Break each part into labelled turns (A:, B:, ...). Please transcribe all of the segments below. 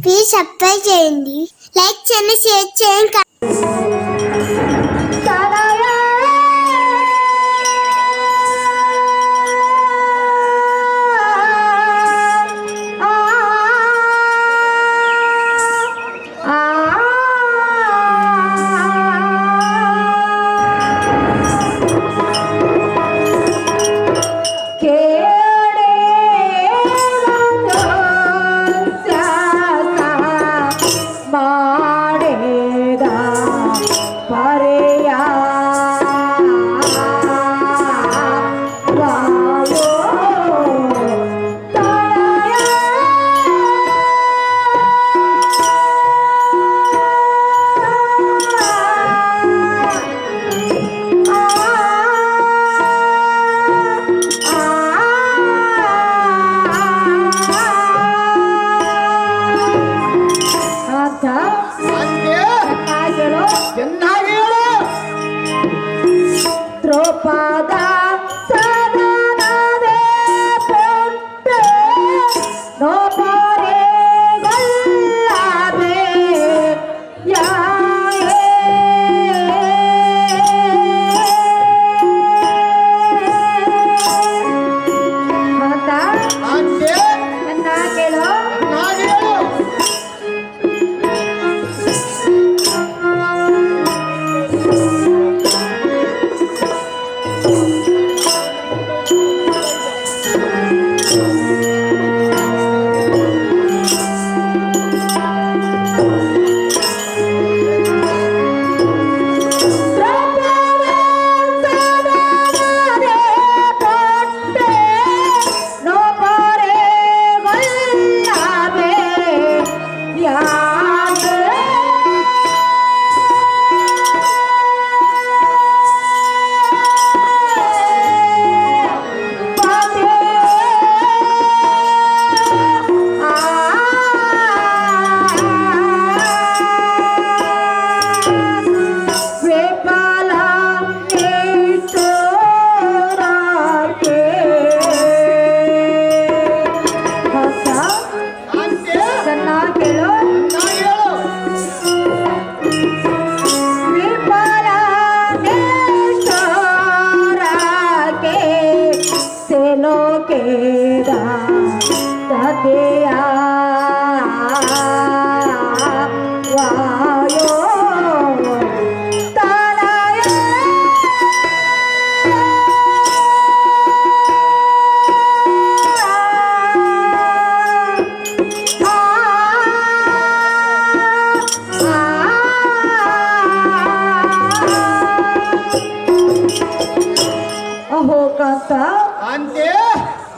A: Please subscribe చేయండి, like చేయండి, share చేయండి.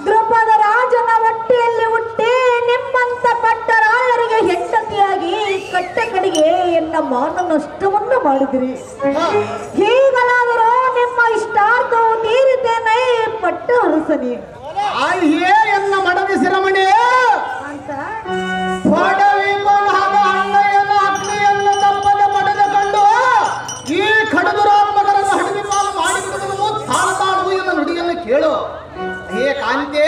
B: ದ್ರುಪದ ರಾಜನ ಹೊಟ್ಟೆಯಲ್ಲಿ ಹುಟ್ಟಿ ನಿಮ್ಮಂತ ಪಟ್ಟರಾಯರಿಗೆ ಹೆಂಡತಿಯಾಗಿ ಕಟ್ಟ ಕಡೆಗೆ ಎನ್ನ ಮಾನ ನಷ್ಟವನ್ನು ಮಾಡಿದಿರಿ. ಹೀಗಲಾದರೂ ನಿಮ್ಮ ಇಷ್ಟಾರ್ಥವು ತೀರಿದ್ದೇನೆ ಪಟ್ಟ ಅರಸನಿ.
C: ಎನ್ನ ಮಡದಿ ಶಿರಮಣಿ
B: ಅಂತ
C: ಅಗ್ನಿಯನ್ನು ತಪ್ಪದೆ ಪಡೆದುಕೊಂಡು ಈ ಕಡದುರಾತ್ಮಕರನ್ನು ಹಡವಿ ಪಾಲು ಮಾಡಿಬಿಡುವುದು ತಾಳತಾಳುವು ಎನ್ನ ನುಡಿಯನ್ನು ಕೇಳು. ಹೇ ಕಾಂತೆ,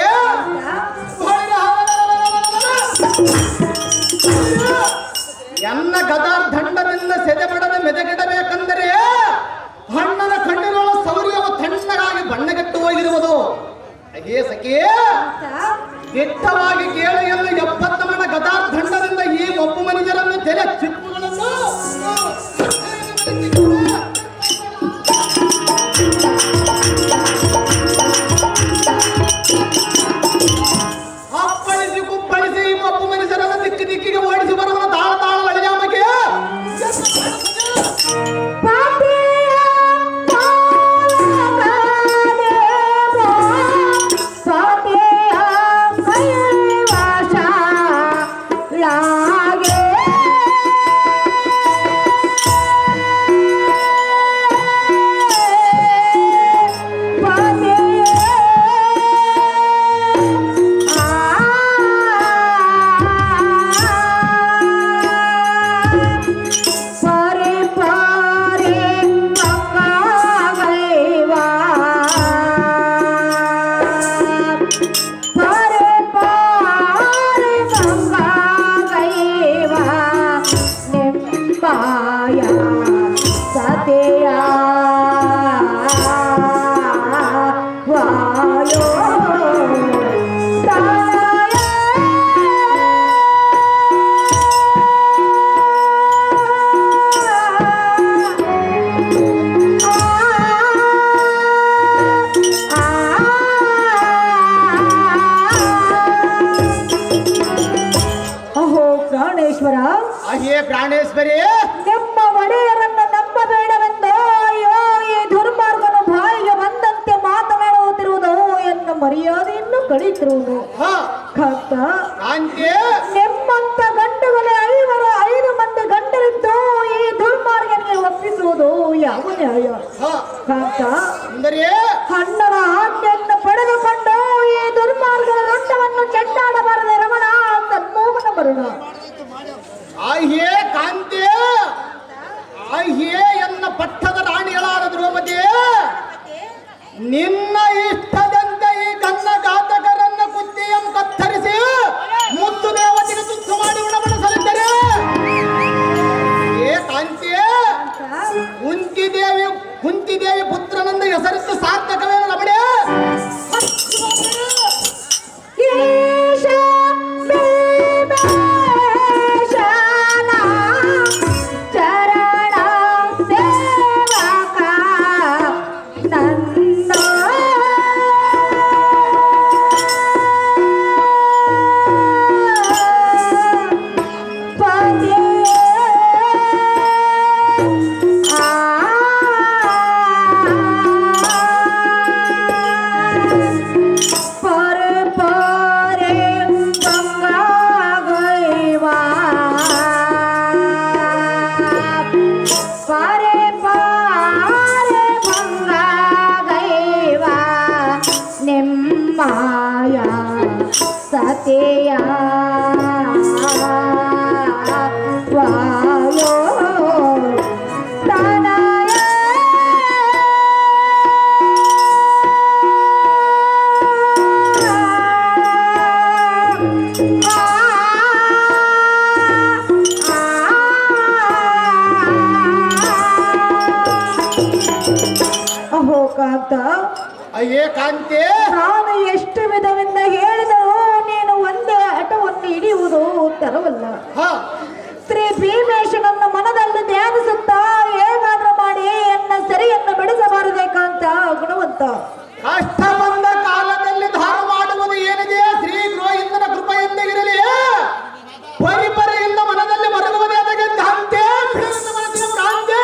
C: ಎನ್ನ ಗದಾರ್ ದಂಡದಿಂದ ಸೆದೆಬಡದ ಮೆದಗಿಡಬೇಕೆಂದರೆ ಹಣ್ಣನ ಕಣ್ಣಿನ ಸೌರ್ಯವು ತಣ್ಣಗಾಗಿ ಬಣ್ಣಗೆಟ್ಟು ಹೋಗಿರುವುದು. ಹೇ ಸಖಿ, ದಿಟ್ಟವಾಗಿ
B: ಪ್ರಾಣೇಶ್ವರ,
C: ಅಹೇ ಪ್ರಾಣೇಶ್ವರಿ,
B: ನಿಮ್ಮ ಒಡೆಯರನ್ನು ನಂಬಬೇಡವೆಂದು ಅಯ್ಯೋ ಈ ದುರ್ಮಾರ್ಗನು ಬಾಯಿಗೆ ಬಂದಂತೆ ಮಾತನಾಡುತ್ತಿರುವುದು ಎನ್ನ ಮರ್ಯಾದೆಯನ್ನು ಕಳೀತಿರುವುದು.
C: ಹ
B: ಕಾಂತ,
C: ಕಾಂತಿ,
B: ನಿಮ್ಮಂತ ಗಂಡುಗಳೇ 5 ಮಂದಿ ಗಂಡರಿದ್ದು ಈ ದುರ್ಮಾರ್ಗನಿಗೆ ಒಪ್ಪಿಸುವುದು ಯಾವ ನ್ಯಾಯ?
C: ಹ
B: ಕಾಂತ,
C: ಸುಂದರಿ,
B: ಅಣ್ಣನ ಆಜ್ಞೆಯನ್ನು ಪಡೆದುಕೊಂಡು ಈ ದುರ್ಮಾರ್ಗದ ದಂಡವನ್ನು ಚೆಂಡಾಡಬಾರದೆ ರಮಣ, ಸನ್ಮೋಹನ ಬರುಣ.
C: ಅಹೇ ಕಾಂತಿ, ಅಹೇ ಎನ್ನ ಪಟ್ಟದ ರಾಣಿಗಳಾದ ದ್ರೌಪದಿ, ನಿನ್ನ ಇಷ್ಟದಂತೆ ಈ ಗನ್ನ ಘಾತಕರನ್ನ ಕುತ್ತಿಯಂ ಕತ್ತರಿಸಿ ಮುತ್ತು ದೇವತೆಗೆ ತುತ್ತ ಮಾಡಿ ಉಣಬಡಿಸಲಿದ್ದರೆ ಏ ಕಾಂತಿ, ಕುಂತಿದೇವಿ ಪುತ್ರನಂದ ಹೆಸರಿದ್ದು ಸಾರ್ಥಕವೇನು ರಮಣೆ?
B: ಈಶ ಭೀಮೇಶನ ಚರಣ ಸೇವಕ ನನ್ನ ಪದೇ ಮಾಯಾ ಸತೆಯ ವಾಯೋ ತನಯ ಅಹೋ ಕಾಂತ,
C: ಅಯ್ಯೇ ಕಾಂತಿ,
B: ನಾನು ಎಷ್ಟು ವಿಧವಿಂದ ಹೇಳಿದರೂ ನೀನು ಒಂದೇ ಹಠವನ್ನು ಹಿಡಿಯುವುದು ತರವಲ್ಲ.
C: ಹ
B: ಶ್ರೀ ಭೀಮೇಶನನ್ನು ಮನದಲ್ಲಿ ಧ್ಯಾನಿಸುತ್ತಾ ಹೇಗಾದ್ರೂ ಮಾಡಿ ಎನ್ನ ಸರಿಯನ್ನು ಬಿಡಿಸಬಾರದೆ ಕಾಂತ ಗುಣವಂತ.
C: ಕಷ್ಟ ಬಂದ ಕಾಲದಲ್ಲಿ ಧಾರ ಮಾಡುವುದು ಏನಿದೆ ಶ್ರೀ ಗೃಹಿಂದನ ಕೃಪೆಯಿಂದ ಇರಲಿ. ಪರಿಪರಿಯಿಂದ ಮನದಲ್ಲಿ ಮರಗುವುದೇ ಅದಕ್ಕೆ ಕಾಂತಿ, ಬಿಡುವಿನ ಮನಸ್ಸಿನ ಭ್ರಾಂತಿ.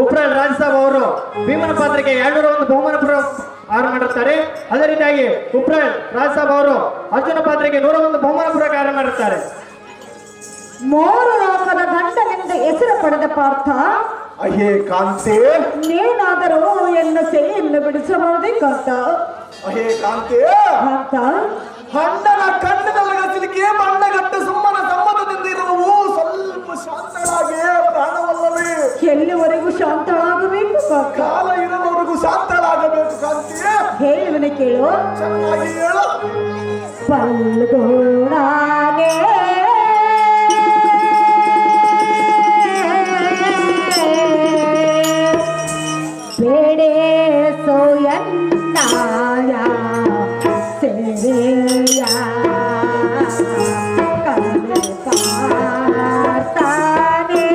D: ಉಪ್ರಾಲ್ ರಾಜಸಾಬ್ ಅವರು ಭೀಮನ ಪಾತ್ರಕ್ಕೆ 201 ಬಹುಮಾನ ಆರು ಮಾಡಿರ್ತಾರೆ. ಅದೇ ರೀತಿಯಾಗಿ ಉಪ್ರಾಲ್ ರಾಜಸಾಬ್ ಅವರು ಅರ್ಜುನ ಪಾತ್ರಕ್ಕೆ 101 ಬಹುಮಾನ ಪುರಸ್ಕಾರ ಮಾಡಿರ್ತಾರೆ.
B: 3 ಲೋಕದ ಗಂಡನಿಂದ ಹೆಸರು ಪಡೆದ ಪಾರ್ಥ,
C: ಅಹೇ ಕಾಂತಿ,
B: ನೀನಾದರೂ ಎನ್ನ ಸೆರೆಯನ್ನು ಬಿಡಿಸಬಾರದೆ ಕಾಂತ.
C: ಅಹೇ ಕಾಂತಿ,
B: ಕಾಂತ,
C: ಹಣ್ಣನ ಕಣ್ಣದೊಳಗಸಲಿಕ್ಕೆ ಬಣ್ಣಗಟ್ಟ ಸುಮ್ಮನ ಸಮ್ಮತದಿಂದ ಇರುವವು ಸ್ವಲ್ಪ ಶಾಂತಳಾಗಿ ಪ್ರಾಣವಲ್ಲವೇ?
B: ಎಲ್ಲಿವರೆಗೂ ಶಾಂತಳಾಗಬೇಕು ಕಾಂತ?
C: ಕಾಲ ಇರುವವರೆಗೂ ಶಾಂತಳಾಗಬೇಕು ಕಾಂತಿ.
B: ಹೇಳುವನ ಕೇಳು.
C: ಚೆನ್ನಾಗಿ ಹೇಳು.
B: ಪಲ್ಗುಣಾನೇ ಬೇಡೆ ಸೋಯನ್ನಾಯ ಸೇರೆಯ ಕಣ್ಣೆ ಪಾರ್ತಾನೆ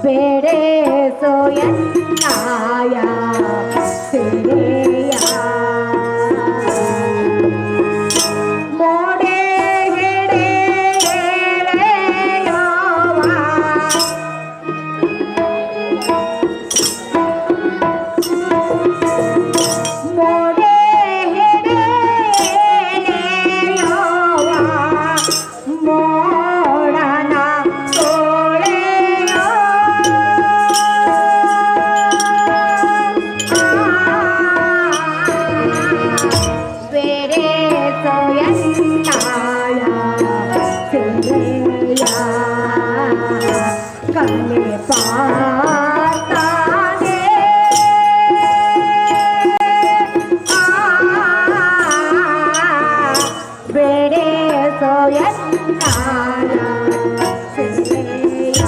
B: ಬೇಡೆ ಸೋಯನ್ನಾಯ ಸೇರೆಯ ಮೋಡೆ ಹಿಡೆ ಯಾವ ಮೋಡೆ ಹಿಡೆ ಯಾವ ಮೋಡನ ತೋಳೆಯೋ ಬೇರೆ ಸೋಯನ್ನಾಯ ಸೇರೆಯ ಕಣ್ಣೆ ಪಾರ್ತಾನೆ ಬೇರೆ ಸೋಯನ್ನಾಯ ಸೇರೆಯ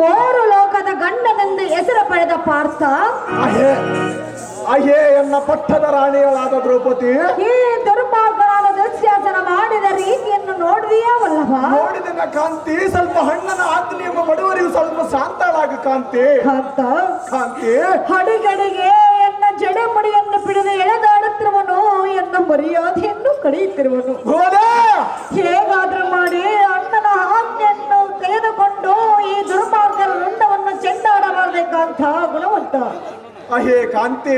B: 3 ಲೋಕದ ಗಂಡನೆಂದು ಹೆಸರು ಪಡೆದ ಪಾರ್ಥ,
C: ಅಹೇ ಎನ್ನ ಪಟ್ಟದ ರಾಣಿಗಳಾದ ದ್ರೌಪದಿ,
B: ಈ ದುರ್ಮಾರ್ಗನಾದ ದಸ್ಯ
C: ಕಾಂತಿ ಸ್ವಲ್ಪ ಹಣ್ಣನ ಆಜ್ಞೆ ಎಂಬ ಬಡವರಿಗೂ ಸ್ವಲ್ಪ ಶಾಂತಳಾಗ ಕಾಂತಿ.
B: ಕಾಂತ
C: ಕಾಂತಿ
B: ಹಡಿಗಡಿಗೆ ಎನ್ನ ಜಡೆಮಡಿಯನ್ನು ಬಿಡದೆ ಎಳೆದಾಡುತ್ತಿರುವನು, ಎನ್ನ ಮರ್ಯಾದೆಯನ್ನು ಕಳೆಯುತ್ತಿರುವನು. ಹೇಗಾದ್ರೂ ಮಾಡಿ ಅಣ್ಣನ ಆಜ್ಞೆಯನ್ನು ತೆಗೆದುಕೊಂಡು ಈ ದುರ್ಮಾರ್ಗದ ರುಂಡವನ್ನು ಚೆಂಡಾಡಬಾರಬೇಕಂತ ಗುಣವಂತ.
C: ಅಹೇ ಕಾಂತಿ,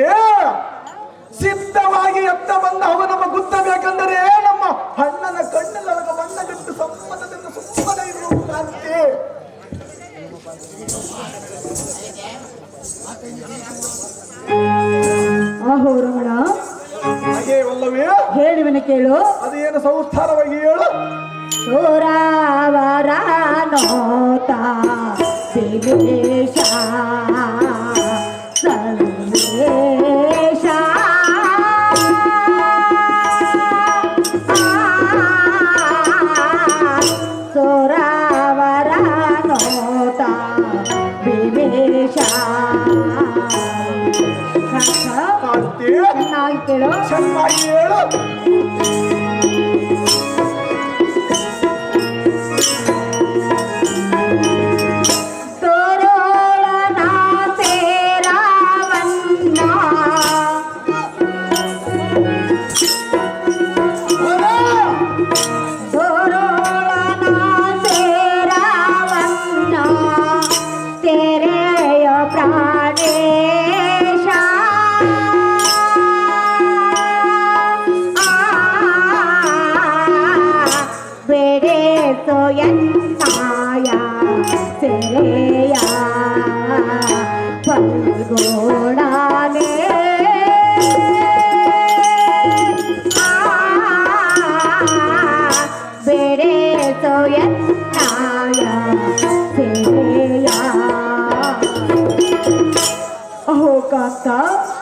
C: ಸಿದ್ಧವಾಗಿ ಎತ್ತ ಬಂದ ಅವ ನಮ್ಮ ಗುತ್ತಬೇಕೆಂದರೆ ನಮ್ಮ ಅಣ್ಣನ ಕಣ್ಣಲ್ಲೊಳಗ ಬಣ್ಣಗಟ್ಟು ಸಂಬಂಧದಿಂದ ಸುಮ್ಮನೆ ಇರುವುದು ಕಾಂತಿ.
B: ಆಹೋ ರಮಣ,
C: ಹಾಗೆ ಅಲ್ಲವೇ?
B: ಹೇಳಿವನ ಕೇಳು.
C: ಅದೇನು ಸಂಸ್ಥಾನವಾಗಿ ಹೇಳು.
B: ಸೋರಾವರ ನೋತ ದಿನೇಶ ಸಂದೇಶ ಸೋರಾವರ ನೋತ ದಿನೇಶ.
C: ಕಾಂತಿ
B: ಚೆನ್ನಾಗಿ ಕೇಳು.
C: ಚೆನ್ನಾಗಿ ಹೇಳು.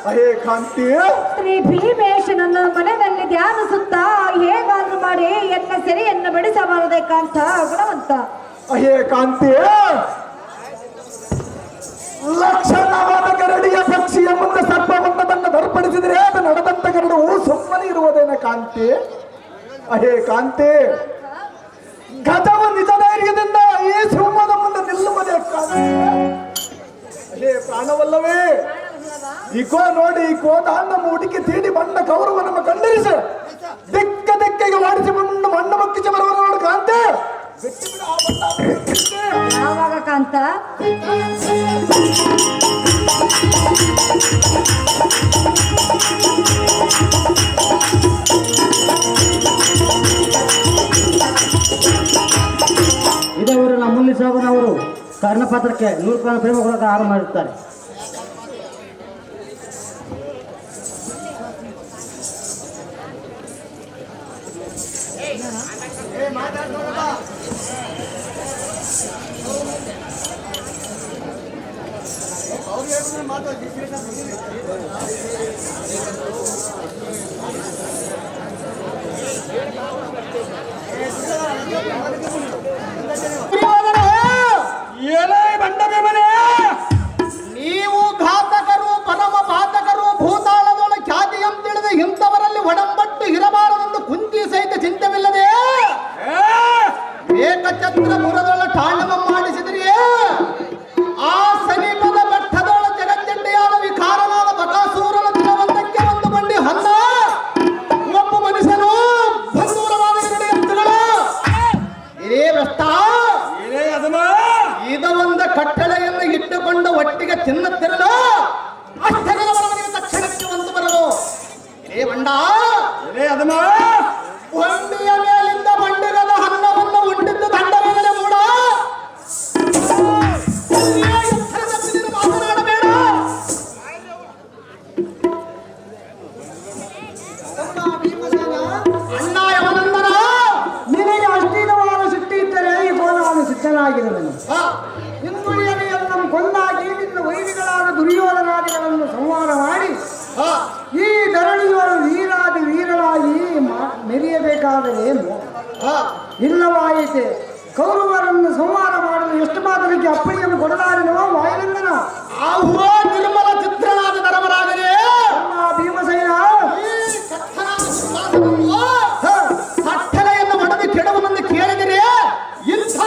C: ಅಹೇ ಕಾಂತಿ,
B: ಶ್ರೀ ಭೀಮೇಶನನ್ನ ಮನೆಯಲ್ಲಿ ಧ್ಯಾನಿಸುತ್ತಾ ಹೇಗಾದ್ರೂ ಮಾಡಿ ಎನ್ನ ಸೆರೆಯನ್ನು ಬಿಡಿಸಬಾರದೇಕಂತ ಗುಣವಂತ.
C: ಅಹೇ ಕಾಂತಿ, ಲಕ್ಷಣವಾದ ಗರಡಿಯ ಪಕ್ಷಿಯ ಮುಂದೆ ಸರ್ಪವನ್ನು ತನ್ನ ದರ್ಪಡಿಸಿದರೆ ಅದು ನಡೆದಂತ ಗರಡವು ಸುಮ್ಮನೆ ಇರುವುದೇನ ಕಾಂತಿ. ಅಹೇ ಕಾಂತಿ, ಗಜವು ನಿಜ ಧೈರ್ಯದಿಂದ ಈ ಸಿಂಹದ ಮುಂದೆ ನಿಲ್ಲುವುದೇ ಕಾಂತಿ. ಅಹೇ ಪ್ರಾಣವಲ್ಲವೇ? ಇಕೋ ನೋಡಿ, ಇಕೋ ನಮ್ಮ ಹುಡುಕಿ ತೀಡಿ ಬಣ್ಣ ಕೌರವ ನಮ್ಮ ಕಂಡರಿಸಿ ದಿಕ್ಕ ದಿಕ್ಕಿಗೆ ಮಾಡಿಸಿ ಬಂದು ಮಣ್ಣ ಮಕ್ಕಿಸಿ ಬರುವ ನೋಡು ಕಾಂತೆ.
B: ಯಾವಾಗ ಕಾಂತ?
E: ಇದವರು ನಮ್ಮ ಮುಲ್ಲಿ ಸಾಬನವರು ಕರ್ಣಪಾತ್ರಕ್ಕೆ 100 ರೂಪಾಯಿ ಪ್ರೇಮ ಕೊಡೋಕೆ ಆರಂಭ ಮಾಡಿರ್ತಾರೆ.
C: ಏನೇ ಬಂಡ ಮನೆ, ನೀವು ಘಾತಕರು, ಪರಮ ಪಾತಕರು, ಭೂತಾಳದೊಳ ಖ್ಯಾತಿ ತಿಳಿದು ಇಂಥವರಲ್ಲಿ ಒಡಂಬಟ್ಟು ಇರಬಾರದೆಂದು ಕುಂತಿ ಸಹಿತ ಚಿಂತವಿಲ್ಲದೆ ಏಕಛತ್ರಪುರದೊಳ ಠಾಣವ ಮಾಡಿಸಿದ್ರಿಯೇ. ಆ ಸಮೀಪದ ಬೆಟ್ಟದೊಳ ಜಗಚ್ಚಂಡಿಯಾದ ವಿಕಾರನಾದ ಬಕಾಸೂರನ ದಿನವೊಂದಕ್ಕೆ ಒಂದು ಬಂಡಿ ಹನ್ನ ಒಬ್ಬ ಮನುಷ್ಯನು ಬಂದೂರವಾದ ಎತ್ತುಗಳು ಇದೇ ಭ್ರಷ್ಟ ಇದೊಂದು ಕಟ್ಟಳೆಯನ್ನು ಇಟ್ಟುಕೊಂಡು ಒಟ್ಟಿಗೆ ತಿನ್ನುತ್ತಿರಲು ಅಷ್ಟಗಲವರವನಿಗೆ ತಕ್ಷಣಕ್ಕೆ ಒಂದು ಬರಲು. ಇದೇ ಬಂಡ ಬಂಡಿಯ ಮೇಲಿಂದ ಬಂಡಿಗದ ಹನ್ನವನ್ನು ಉಂಡಿದ್ದು ದಂಡ ಮೇಲೆ ಮೂಡ ಮಾತನಾಡಬೇಡ. ಅಣ್ಣ ಯವನಂದನ,
E: ನಿನಗೆ ಅಷ್ಟೀನವಾದ ಸಿಟ್ಟಿ ಇದ್ದರೆ ಈ ನಾನು ಸಿದ್ಧನಾಗಿರುವೆನು. ಹಿಂದುಳಿಯನೆಯನ್ನು ಕೊಂದಾಗಿ ನಿನ್ನ ವೈರಿಗಳಾದ ದುರ್ಯೋಧನಾದಿಗಳನ್ನು ಸಂಹಾರ ಮಾಡಿ ಈ ಧರಣಿಯವರು ವೀರಾದಿ ವೀರರಾಗಿ ಮೆರೆಯಬೇಕಾದರೆ ಇಲ್ಲವಾಯಿತೆ. ಕೌರವರನ್ನು ಸಂಹಾರ ಮಾಡಲು ಎಷ್ಟು ಮಾತ್ರಕ್ಕೆ ಅಪ್ಪಣೆಯನ್ನು ಕೊಡಲಾರೆನೋ ವಾಯುನಂದನ.
C: ಆಹ್ವಾ ನಿರ್ಮಲ ಚಿತ್ರನಾದ ಧರ್ಮರಾಜನೇ,
E: ಭೀಮಸೇನ
C: ಕಟ್ಟಳೆಯನ್ನು ಒಡೆದು ಕೆಡವನೆಂದು ಕೇಳಿದರೆ ಇಂಥ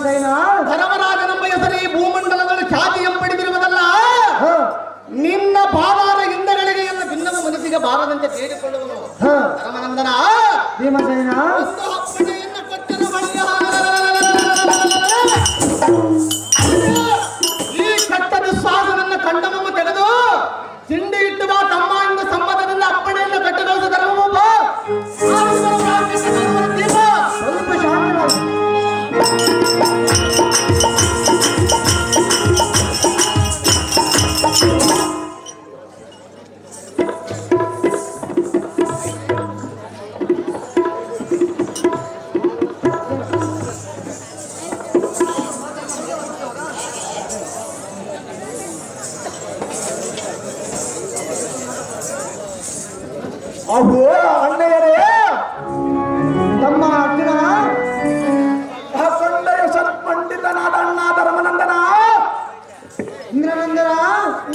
E: ಭೀಮಸೇನ
C: ಧರ್ಮರಾಜನೆಂಬ ಹೆಸರು ಈ ಭೂಮಂಡಲದಲ್ಲಿ ಖ್ಯಾತಿ ಎಂಪಡಿದಿರುವುದಲ್ಲ.
E: ಹ,
C: ನಿನ್ನ ಬಾಲಾರ ಹಿಂದಗಳಿಗೆ ಎನ್ನ ಭಿನ್ನದ ಮನಸ್ಸಿಗೆ ಬಾರದಂತೆ ಬೇಡಿಕೊಳ್ಳುವನು.
E: ಹ,
C: ಧರ್ಮನಂದನ
E: ಭೀಮಸೇನ
C: ಒಂದು ಅಪ್ಪಣೆಯನ್ನು ಕೊಟ್ಟರು ಬಳಿಯ ಈ ಕಟ್ಟ ವಿಶ್ವಾಸವನ್ನು ಕಂಡಮಮ್ಮ ತೆಗೆದು ತಿಂಡಿ ಇಟ್ಟುವ ತಮ್ಮ ಎಂದ ಸಂಬಂಧದಿಂದ ಅಪ್ಪಣೆಯನ್ನು ಕಟ್ಟಿದೋದು ಧರ್ಮಮ್ಮ
E: ಸ್ವಲ್ಪ ಶಾಂತರಾಗಿ.
C: ಅವು ಅಣ್ಣಯ್ಯರೇ ನಮ್ಮ ಅರ್ಜುನ ಕೊಂಡೆಯ ಸತ್ಪಂಡಿತನಾದ ಅಣ್ಣ ಧರ್ಮನಂದನ
E: ಇಂದ್ರನಂದನ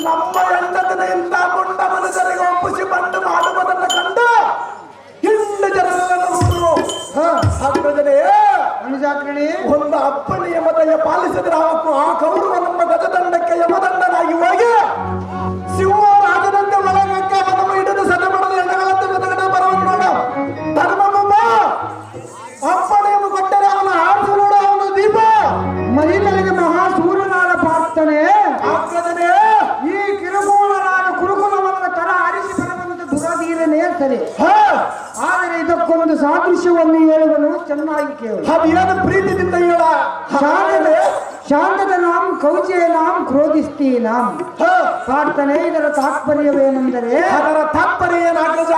C: ನಮ್ಮ ಹೆಂಡತಿನಿಂದ ಕೊಂಡ ಮನುಷ್ಯರಿಗೆ ಒಪ್ಪಿಸಿ ಬಂದು ಮಾಡುವುದನ್ನು ಕಂಡು ಹಿಂಡು ಜನರನ್ನು ಹಾಕಿದರೆ
E: ಅನುಜಾತ್ರಣಿ
C: ಒಂದು ಅಪ್ಪಣೆಯ ಮತಯ ಪಾಲಿಸಿದರೆ ಆ ಕೌರವ ನಮ್ಮ ಗಜದಂಡಕ್ಕೆ ಯಮದಂಡನಾಗಿ ಹೋಗಿ ಸಿಂಹ ರಾಜನಂತೆ ಒಳಗಕ್ಕ ಅವನನ್ನು ಹಿಡಿದು ಸದೆ ಮಾಡಲು ಎಣ್ಣೆಗಳಂತೆ ಮೆತಗಡೆ ಬರುವಂತ ಧರ್ಮಮ್ಮ ಅಪ್ಪಣೆಯನ್ನು ಕೊಟ್ಟರೆ ಅವನ ಆರಿಸಿ ನೋಡ ಅವನು ದೀಪ
E: ಮರಿಗಳಿಗೆ ಮಹಾಸೂರನಾದ ಪ್ರಾರ್ಥನೆ
C: ಆಗ್ತದೆ.
E: ಈ ಕಿರುಕೂಲನಾದ ಕುರುಕುಲವನ್ನು ತರ ಆರಿಸಿ ಬರುವಂತ ದುರಾಧೀರನೇ ಸರಿ. ಆದರೆ ಇದಕ್ಕೊಂದು ಸಾದೃಶ್ಯವನ್ನು ಹೇಳುವನು ಚೆನ್ನಾಗಿ ಕೇಳು.
C: ಅದೇನು ಪ್ರೀತಿಯಿಂದ ಹೇಳ
E: ಶಾಂತದ ನಾಂ ಕೌಚೆ ನಾಂ ಕ್ರೋಧಿಸ್ತಿ ನಾಂ ಪ್ರಾರ್ಥನೆ. ಇದರ ತಾತ್ಪರ್ಯವೇನೆಂದರೆ
C: ಅದರ ತಾತ್ಪರ್ಯ ಏನಾಗ್ತದ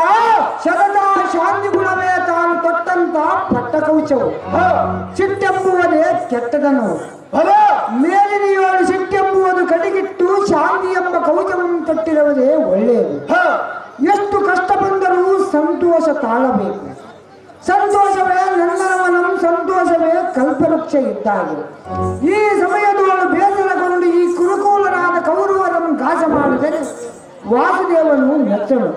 E: ಶರದ ಶಾಂತಿ ಗುಣವೇ ತಾನು ತೊಟ್ಟಂತ ಪಟ್ಟ ಕೌಚವು. ಸಿಟ್ಟೆಂಬುವುದೇ ಕೆಟ್ಟದನ್ನು ಮೇಲಿನ ಏಳು ಸಿಟ್ಟೆಂಬುವುದು ಕಡಿಗಿಟ್ಟು ಶಾಂತಿ ಎಂಬ ಕವಚವನ್ನು ತೊಟ್ಟಿರುವುದೇ ಒಳ್ಳೆಯದು. ಎಷ್ಟು ಕಷ್ಟ ಬಂದರೂ ಸಂತೋಷ ತಾಳಬೇಕು. ಸಂತೋಷವೇ ನಂದನವನಂ, ಸಂತೋಷವೇ ಕಲ್ಪವೃಕ್ಷ ಇದ್ದಾಗೆ. ಈ ಸಮಯದೊಳು ಬೇಸರಗೊಂಡು ಈ ಕುರುಕೂಲನಾದ ಕೌರವರನ್ನು ಘಾಸ ಮಾಡಿದರೆ ವಾಸುದೇವನು ಮೆಚ್ಚನು.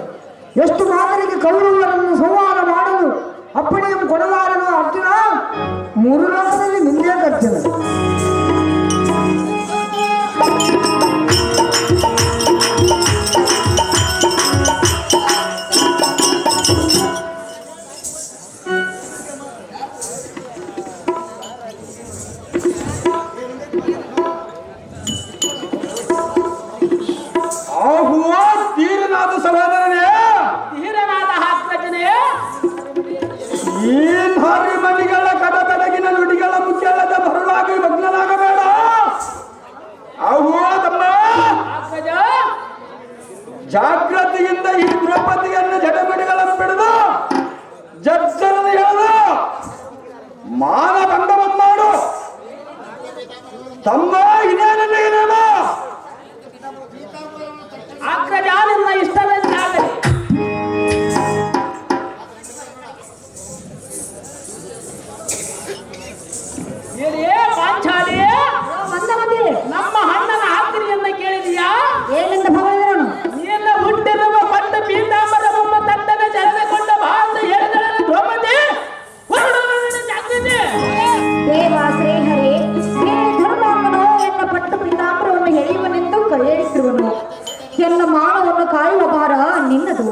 E: ಎಷ್ಟು ಮಾತರಿಗೆ ಕೌರವರನ್ನು ಸಂಹಾರ ಮಾಡಲು ಅಪ್ಪಣೆಯನ್ನು ಕೊಡಲಾರನು ಅರ್ಜುನ. ಮೂರು ಲೋಕದಲ್ಲಿ ನಿಂದೇ ಗರ್ಜನ.
C: ತೀರನಾದ ಸಹೋದರನೇ,
B: ಧೀರನಾದ ಹಾಕ್ರಜನೇ,
C: ಈ ಭಾರಿ ಮಣಿಗಳ ಕಡತಡಗಿನ ನುಡಿಗಳ ಮುಖ್ಯಲ್ಲದ ಬರಲಾಗಿ ಮಗ್ನನಾಗಬೇಡ. ಅವು ತಮ್ಮ
B: ಹಾಕ್ರಜ
C: ಜಾಗೃತಿಯಿಂದ ಈ ದ್ರೌಪದಿಯನ್ನು ಜಡಬಿಡಿಗಳನ್ನು ಬಿಡದು ಜಡ್ಜನ ಹೇಳದು ಮಾನಭಂಗವನ್ನು ಮಾಡು. ತಮ್ಮ ಇನ್ನೇನೇನೇನ
B: ಹಾಕ್ರಜ ನಿನ್ನ ಇಷ್ಟದಂತೆ ಆಗಲಿ. ಏನೇ ಪಾಂಚಾಲಿ, ನಮ್ಮ ಅಣ್ಣನ ಆಜ್ಞೆಯನ್ನ ಕೇಳಿದೀಯಾ?
E: ಏನೆಂದ ಭಗವಂತನು
B: ನಿನ್ನ ಹುಟ್ಟಿರುವ ಪಟ್ಟ ಪೀತಾಂಬರವಮ್ಮ ತಟ್ಟನೆ ಜರನೆಗೊಂಡ ಭಾರತ ಹೇಳಿದಳ ದ್ರೌಪದಿ ಜಾಗ್ರತೆ.
F: ದೇವ ಶ್ರೀಹರಿ ಹೇ ಧರ್ಮವನ್ನು ಎನ್ನ ಪಟ್ಟು ಪೀತಾಂಬರವನ್ನು ಎಳೆಯುವನೆಂದು ಕೈಯೆತ್ತಿರುವನು. ಎನ್ನ ಮಾನವನ್ನು ಕಾಯುವ ಭಾರ ನಿನ್ನದು.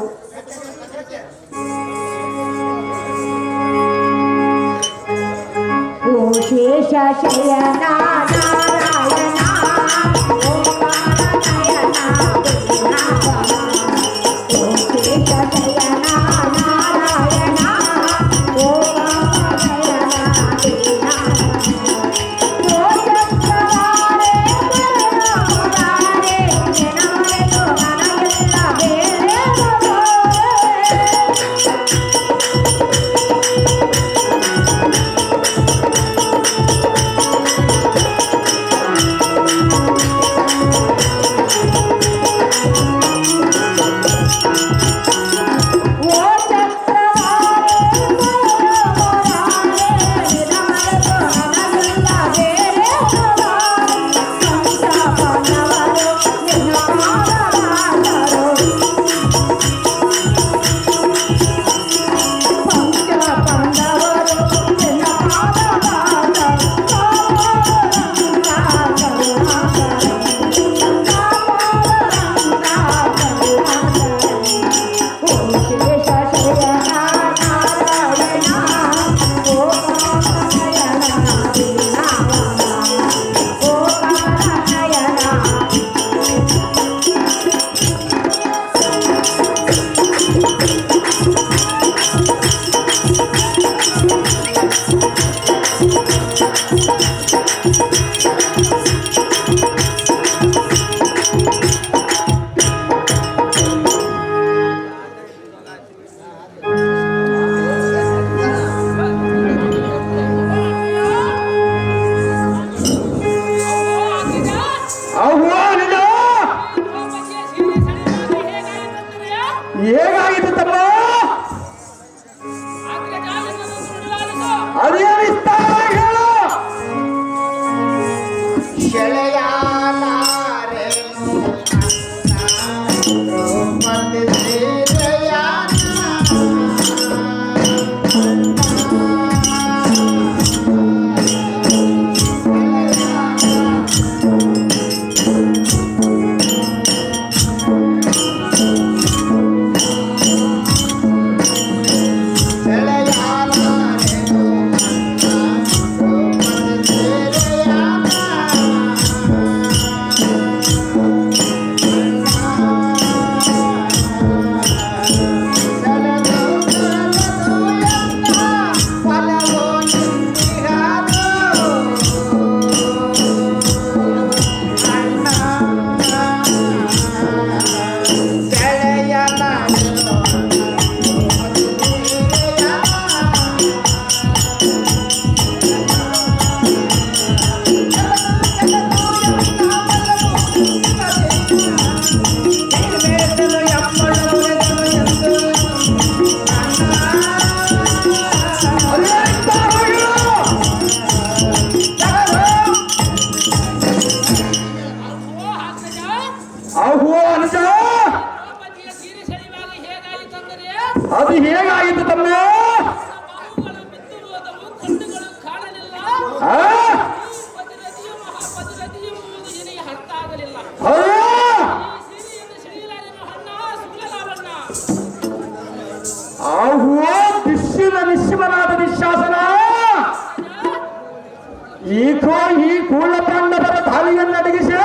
F: ಓ ಶೇಷ ಶಯನ ನಾರಾಯಣ ಓ ನಾರಾಯಣ ಓ ಶೇಷ ಶಯನ ನಾರಾಯಣ ಓ ಚಕ್ರವಾಳೆ
E: ಹೇಗಾಯಿತು ತಮ್ಮ ಅದೇನಿಸ್ತ ಹೇಳು
C: ಶೆಳೆಯಾಲಾರೆನು ರೂಪದಿ
E: ಅದು ಹೇಗಾಯಿತು ತಮ್ಮ ಆಹೋ ಬಿಸಿಲ ನಿಶ್ಚಿಮನಾದ ನಿಶ್ವಾಸನ ಈ ಕೂಳ ಪಾಂಡವರ ದಾಳಿಯನ್ನಡಗಿಸಿ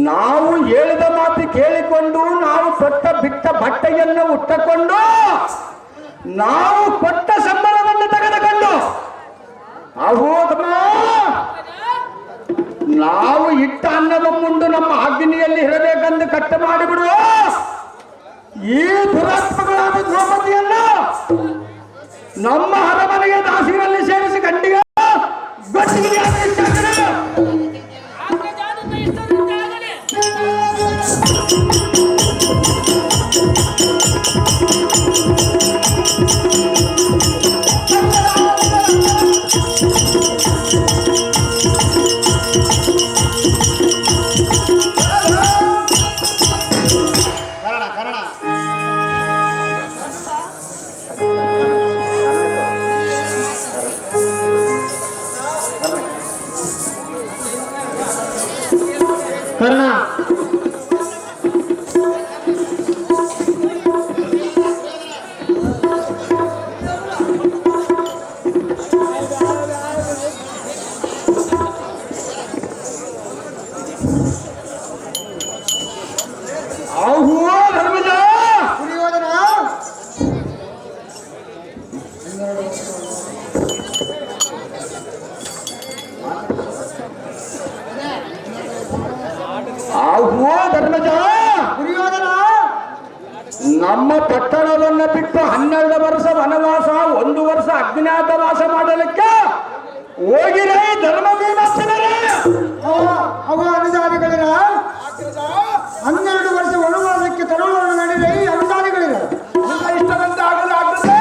E: ನಾವು ಹೇಳಿದ ಮಾತು ಕೇಳಿಕೊಂಡು ನಾವು ತೊಟ್ಟ ಬಿಟ್ಟ ಬಟ್ಟೆಯನ್ನು ಉಟ್ಟಕೊಂಡು ನಾವು ಕೊಟ್ಟ ಸಂಬಳವನ್ನು ತೆಗೆದುಕೊಂಡು ನಾವು ಇಟ್ಟ ಅನ್ನದ ಮುಂದೆ ನಮ್ಮ ಅಗ್ನಿಯಲ್ಲಿ ಇರಬೇಕೆಂದು ಕಟ್ಟ ಮಾಡಿಬಿಡು ಈ ದುರಾತ್ಮಗಳಾದ ದ್ರೌಪದಿಯನ್ನು ನಮ್ಮ ಅರಮನೆಗೆ ದಾಸಿಗಳಲ್ಲಿ ಸೇರಿಸಿ ಗಂಡಿಗೆ ಗಟ್ಟಿಗೆ
D: ಕರ್ಣ
E: ಧರ್ಮಜ ಧರ್ಮಜ ನಮ್ಮ ಪಟ್ಟಣವನ್ನು ಬಿಟ್ಟು 12 ವರ್ಷ ವನವಾಸ 1 ವರ್ಷ ಅಜ್ಞಾತವಾಸ ಮಾಡಲಿಕ್ಕೆ ಹೋಗಿರೇ ಧರ್ಮ ಭೀಮಸೇನರೇ
C: ಅವ ಅನುದಾನಿಗಳಿರ 12 ವರ್ಷ ವನವಾಸಕ್ಕೆ ತರುಣವನ್ನು ನಡೆದರೆ ಅನುದಾನಿಗಳಿರ ಇಷ್ಟದಂತೆ ಆಗಲು ಆಗ್ತದೆ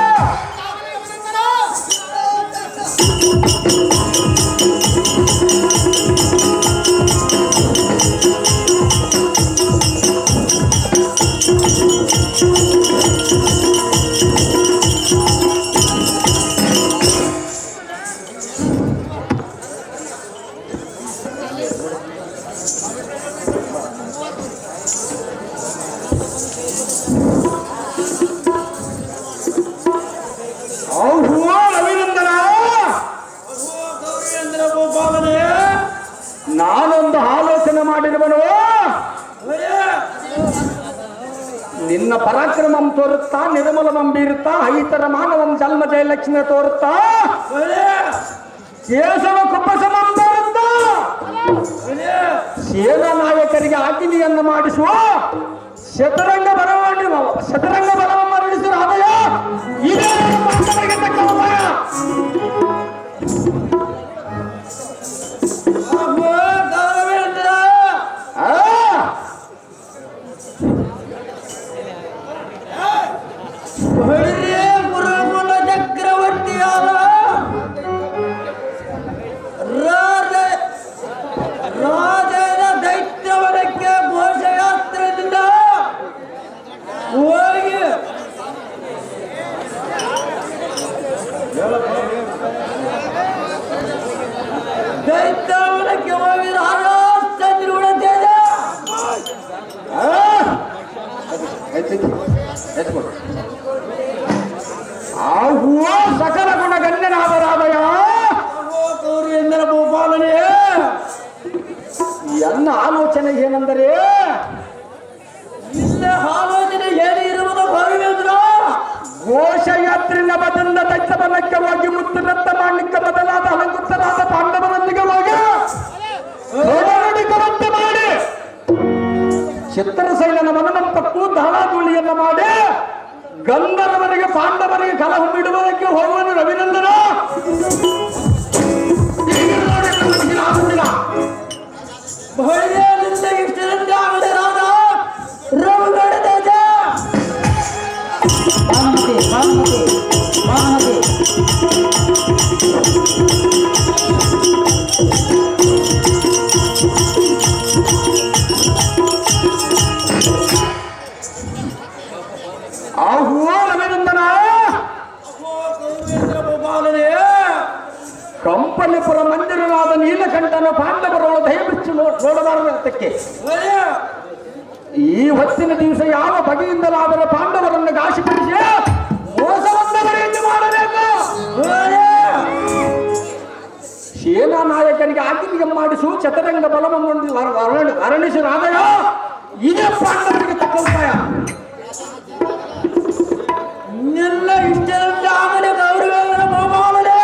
C: ನಾನೊಂದು ಆಲೋಚನೆ ಮಾಡಿರುವನು ನಿನ್ನ ಪರಾಕ್ರಮಂ ತೋರುತ್ತಾ ನಿರ್ಮಲಮಂ ಬೀರುತ್ತಾ ಐತರ ಮಾನವಂ ಜನ್ಮ ಜಯಲಕ್ಷ್ಮಿ ತೋರುತ್ತಾ ಕೇಶವ ಕುಪ್ಪಸಮಂ ತೋರುತ್ತಾ ಸೇನಾ ನಾಯಕರಿಗೆ ಆಜ್ಞೆಯನ್ನು ಮಾಡಿಸುವ ಶತರಂಗ ಬಲವನ್ನು ಮರಳಿಸುವ ಆದಯ ಇದೇ ತಕ್ಕ ಉಪಾಯ.
E: ಆ ಹೂವ ಸಕಲ ಗುಣ ಗಣ್ಯನಾದ ರಾಮಯ್ಯ ಎಂದರ ಗೋಪಾಲನೇ ಎನ್ನ ಆಲೋಚನೆ ಏನೆಂದರೆ
B: ಆಲೋಚನೆ ಹೇಳಿ ಇರುವುದು ಭಗವೇಂದ್ರ
E: ಘೋಷಯಾತ್ರಿ ನಭದಿಂದ ದೈತ್ಯವನಕ್ಕೆ ಹೋಗಿ ಮುತ್ತು ರಕ್ತ ಮಾಣಿಕ್ಯ ಬದಲಾದ ಅಲಂಕೃತರಾದ ಪಾಂಡವರೊಂದಿಗೆ ಹೋಗಿ ರೋಮರಡಿಗರಂತೆ ಮಾಡಿ ಚಿತ್ರಸೈಲನ ಮನಮಂತಕ್ಕೂ ದಾಳಾಧೂಳಿಯನ್ನ ಮಾಡಿ ಗಂಧರ್ವರಿಗೆ ಪಾಂಡವರಿಗೆ ಕಲಹ ಬಿಡುವುದಕ್ಕೆ ಹೋಗುವನು ರವಿನಂದನ
B: ಭಯದಿಂದ ಇಷ್ಟರಿಂದ ಆಗದೆ ರಾಜ ರವಿಗಡ ತೇಜ
E: ಆ ಹೂವ ರವಿನಂದನ ಕಂಪನಿಪುರ ಮಂದಿರನಾದ ನೀಲಕಂಠನ ಪಾಂಡವರೊಳ ದಯಬಿಚ್ಚು ನೋಡಬಾರದಕ್ಕೆ ಈ ಹೊತ್ತಿನ ದಿವಸ ಯಾವ ಬಗೆಯಿಂದಲಾದರೆ ಪಾಂಡವರನ್ನು ಘಾಸಿಪಡಿಸಿ ಮೋಸವಂತವರೆಯನ್ನು ಮಾಡಬೇಕು. ಸೇನಾ ನಾಯಕರಿಗೆ ಆಜ್ಞೆ ಮಾಡಿಸು ಚತರಂಗ ಬಲವನ್ನು ಅರಣಿಸಿ ರಾಧಯ ಇದೇ ಪಾಂಡವರಿಗೆ ತಕ್ಕ ಉಪಾಯ.
B: ನಿನ್ನ ಇಷ್ಟರಿಂದ ಆಗದೆ ಗೌರವೇಂದ್ರ ಗೋಪಾಲನೇ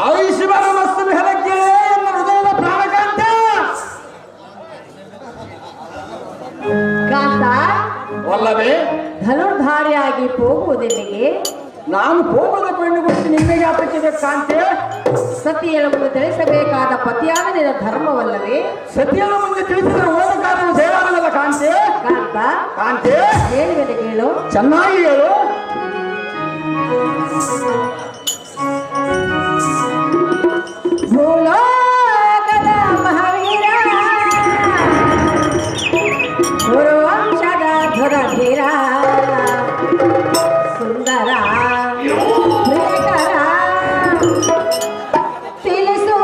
E: ಆಯುಷ್ಮಾನ ಮಸ್ತು ಹೆಲಕ್ಕೆ ಎನ್ನ ಹೃದಯದ ಪ್ರಾಣಕಾಂತ
F: ಕಾಂತ
E: ವಲ್ಲವೇ
F: ಧನುರ್ಧಾರಿಯಾಗಿ ಹೋಗುವುದೆಲ್ಲಿಗೆ?
E: ನಾನು ಹೋಗದ ಪೆಣ್ಣು ಕೊಟ್ಟು ನಿಮಗೆ ಆತಕ್ಕಿದೆ ಕಾಂತೆ.
F: ಸತಿಯಳ ಮುಂದೆ ತಿಳಿಸಬೇಕಾದ ಪತಿಯಾದ ನಿನ್ನ ಧರ್ಮವಲ್ಲವೇ?
E: ಸತಿಯನ ಮುಂದೆ ತಿಳಿಸಿದ್ರೆ ಹೋದ ಕಾರ್ಯವು ಜಯವಾಗಲ್ಲ ಕಾಂತೆ.
F: ಕಾಂತ
E: ಕಾಂತೆ
F: ಹೇಳುವೆನು ಕೇಳು.
E: ಚೆನ್ನಾಗಿ ಹೇಳು.
F: ಭೂಲೋಕದ ಮಹಾವೀರ ಗುರುವಂಶದ ಧುರಧೀರ ಸುಂದರ ಪ್ರಿಯಕರ ತಿಳಿಸು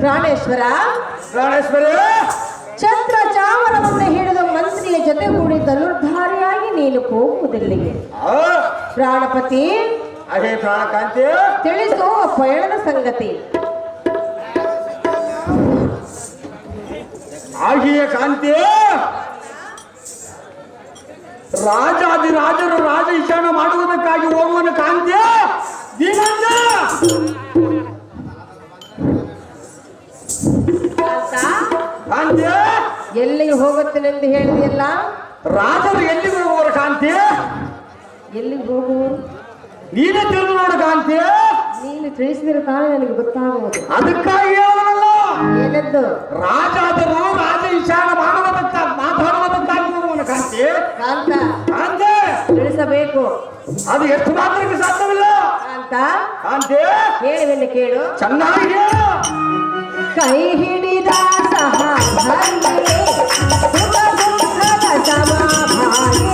F: ಪ್ರಾಣೇಶ್ವರ ಛತ್ರ ಚಾಮರವನ್ನು ಹಿಡಿದು ಮಂತ್ರಿಯ ಜೊತೆಗೂಡಿ ಧನುರ್ಧಾರಿಯಾಗಿ ನೀನು ಹೋಗುವುದೆಲ್ಲಿಗೆ?
E: ಪ್ರಾಣಪತಿ
F: ಅದೇ ಪ್ರಾಣಕಾಂತಿ
E: ತಿಳಿಸೋ ಪಯಣದ ಸಂಗತಿ. ಹಾಗೆಯೇ ಕಾಂತಿ ರಾಜಾದಿರಾಜರು ರಾಜ ಇಶಾನ ಮಾಡುವುದಕ್ಕಾಗಿ ಹೋಗುವನು ಕಾಂತಿ ಧೀಮಂತ ಕಾಂತಿ
F: ಎಲ್ಲಿಗೆ ಹೋಗುತ್ತೇನೆಂದು ಹೇಳಿದೆಯಲ್ಲ,
E: ರಾಜರು ಎಲ್ಲಿಗೆ ಹೋಗುವರು ಕಾಂತಿ?
F: ಎಲ್ಲಿಗೆ ಹೋಗುವರು
E: ನೀನೇ ತಿಳಿದು ನೋಡು ಕಾಂತಿ.
F: ನೀನು ತಿಳಿಸಿದ್ರೆ ತಾನೇ ನನಗೆ ಗೊತ್ತಾಗುವುದು.
E: ಅದಕ್ಕಾಗಿ ಹೇಳೋನಲ್ಲ,
F: ಏನದ್ದು?
E: ರಾಜಾದರು ರಾಜ ಇಶಾನ ಮಾತಾಡುವುದಕ್ಕಾಗಿ ಹೋಗುವನು ಕಾಂತಿ.
F: ಕಾಂತ
E: ಕಾಂತಿ
F: ತಿಳಿಸಬೇಕು.
E: ಅದು ಎಷ್ಟು ಮಾತ್ರಕ್ಕೆ ಸಾಧ್ಯವಿಲ್ಲ
F: ಕಾಂತ
E: ಕಾಂತಿ.
F: ಹೇಳುವೆನ್ನು ಕೇಳು.
E: ಚೆನ್ನಾಗಿ ಹೇಳು.
F: ಕೈ ಹಿಡಿದ ಸಹಭಾಗಿ ಸುಖ ದುಃಖದ ಸಮಭಾಗಿ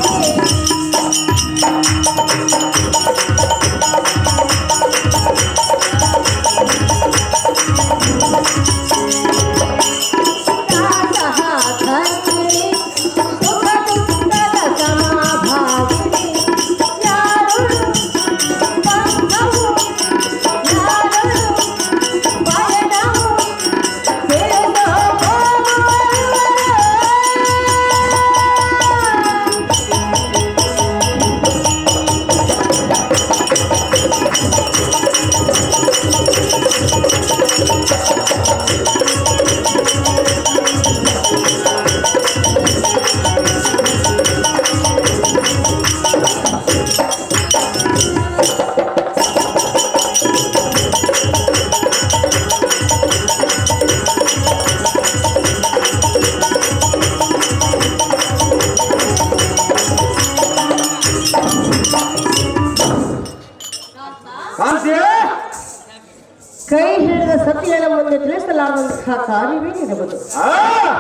F: ಕೈ ಹಿಡಿದ ಸತಿಗಳ ಮುಂದೆ ತಿಳಿಸಲಾಗುವಂತಹ ಕಾರ್ಯವೇನಿರಬಹುದು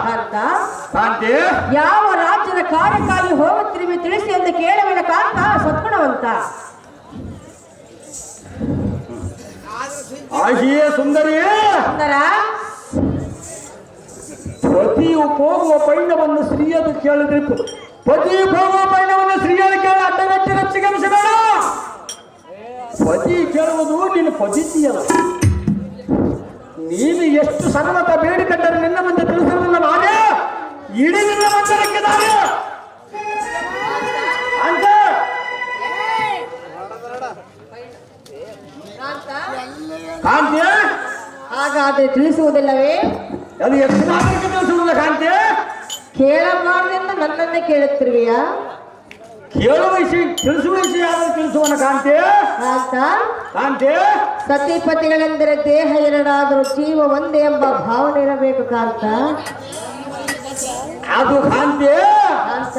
F: ಕಾಂತ.
E: ಕಾಂತಿ
F: ಯಾವ ರಾಜ್ಯದ ಕಾರ್ಯಕ್ಕಾಗಿ ಹೋಗುತ್ತಿರುವೆ ತಿಳಿಸಿ ಎಂದು ಕೇಳುವಿನ ಕಾಂತ ಸತ್ಗುಣವಂತ.
E: ಆಹಿಯೇ ಸುಂದರಿ,
F: ಸುಂದರ
E: ಪತಿಯು ಹೋಗುವ ಪೈಂಡವನ್ನು ಸ್ತ್ರೀಯದು ಕೇಳಿದ್ರೆ ಪತಿಯು ಹೋಗುವ ಪೈಂಡವನ್ನು ಸ್ತ್ರೀಯರು ಕೇಳಿ ಅಡ್ಡಗಟ್ಟಿ ರಕ್ಷಿಸಬೇಡ. ಪತಿ ಕೇಳುವುದು ನಿನ್ನ ಪದ್ಧತಿಯಲ್ಲ. ನೀನು ಎಷ್ಟು ಸರ್ವತ ಬೇಡಿಕೊಂಡರೆ ನಿನ್ನ ಮುಂದೆ ತಿಳಿಸಿರಲಿಲ್ಲ ನಾನೇ ಇಡೀ ನಿನ್ನ ಮುಂದೆ ರಕ್ಕಿದ್ದಾರೆ ಅಂತ. ಕಾಂತಿ
F: ಹಾಗಾದ್ರೆ ತಿಳಿಸುವುದಿಲ್ಲವೇ?
E: ಅದು ಎಷ್ಟು ನಾಗರಿಕ ತಿಳಿಸುವುದಿಲ್ಲ ಕಾಂತಿ.
F: ಕೇಳಬಾರ್ದೆಂದು ನನ್ನನ್ನೇ ಕೇಳುತ್ತಿರುವೆಯಾ?
E: ಕೇಳುವ ವಿಷಯ ತಿಳಿಸುವ ವಿಷಯ ಯಾರು ತಿಳಿಸುವನ ಕಾಂತಿ.
F: ಕಾಂತ
E: ಕಾಂತಿ
F: ಸತಿಪತಿಗಳೆಂದರೆ ದೇಹ ಎರಡಾದರೂ ಜೀವ ಒಂದೇ ಎಂಬ ಭಾವನೆ ಇರಬೇಕು ಕಾಂತ.
E: ಅದು ಕಾಂತಿ
F: ಕಾಂತ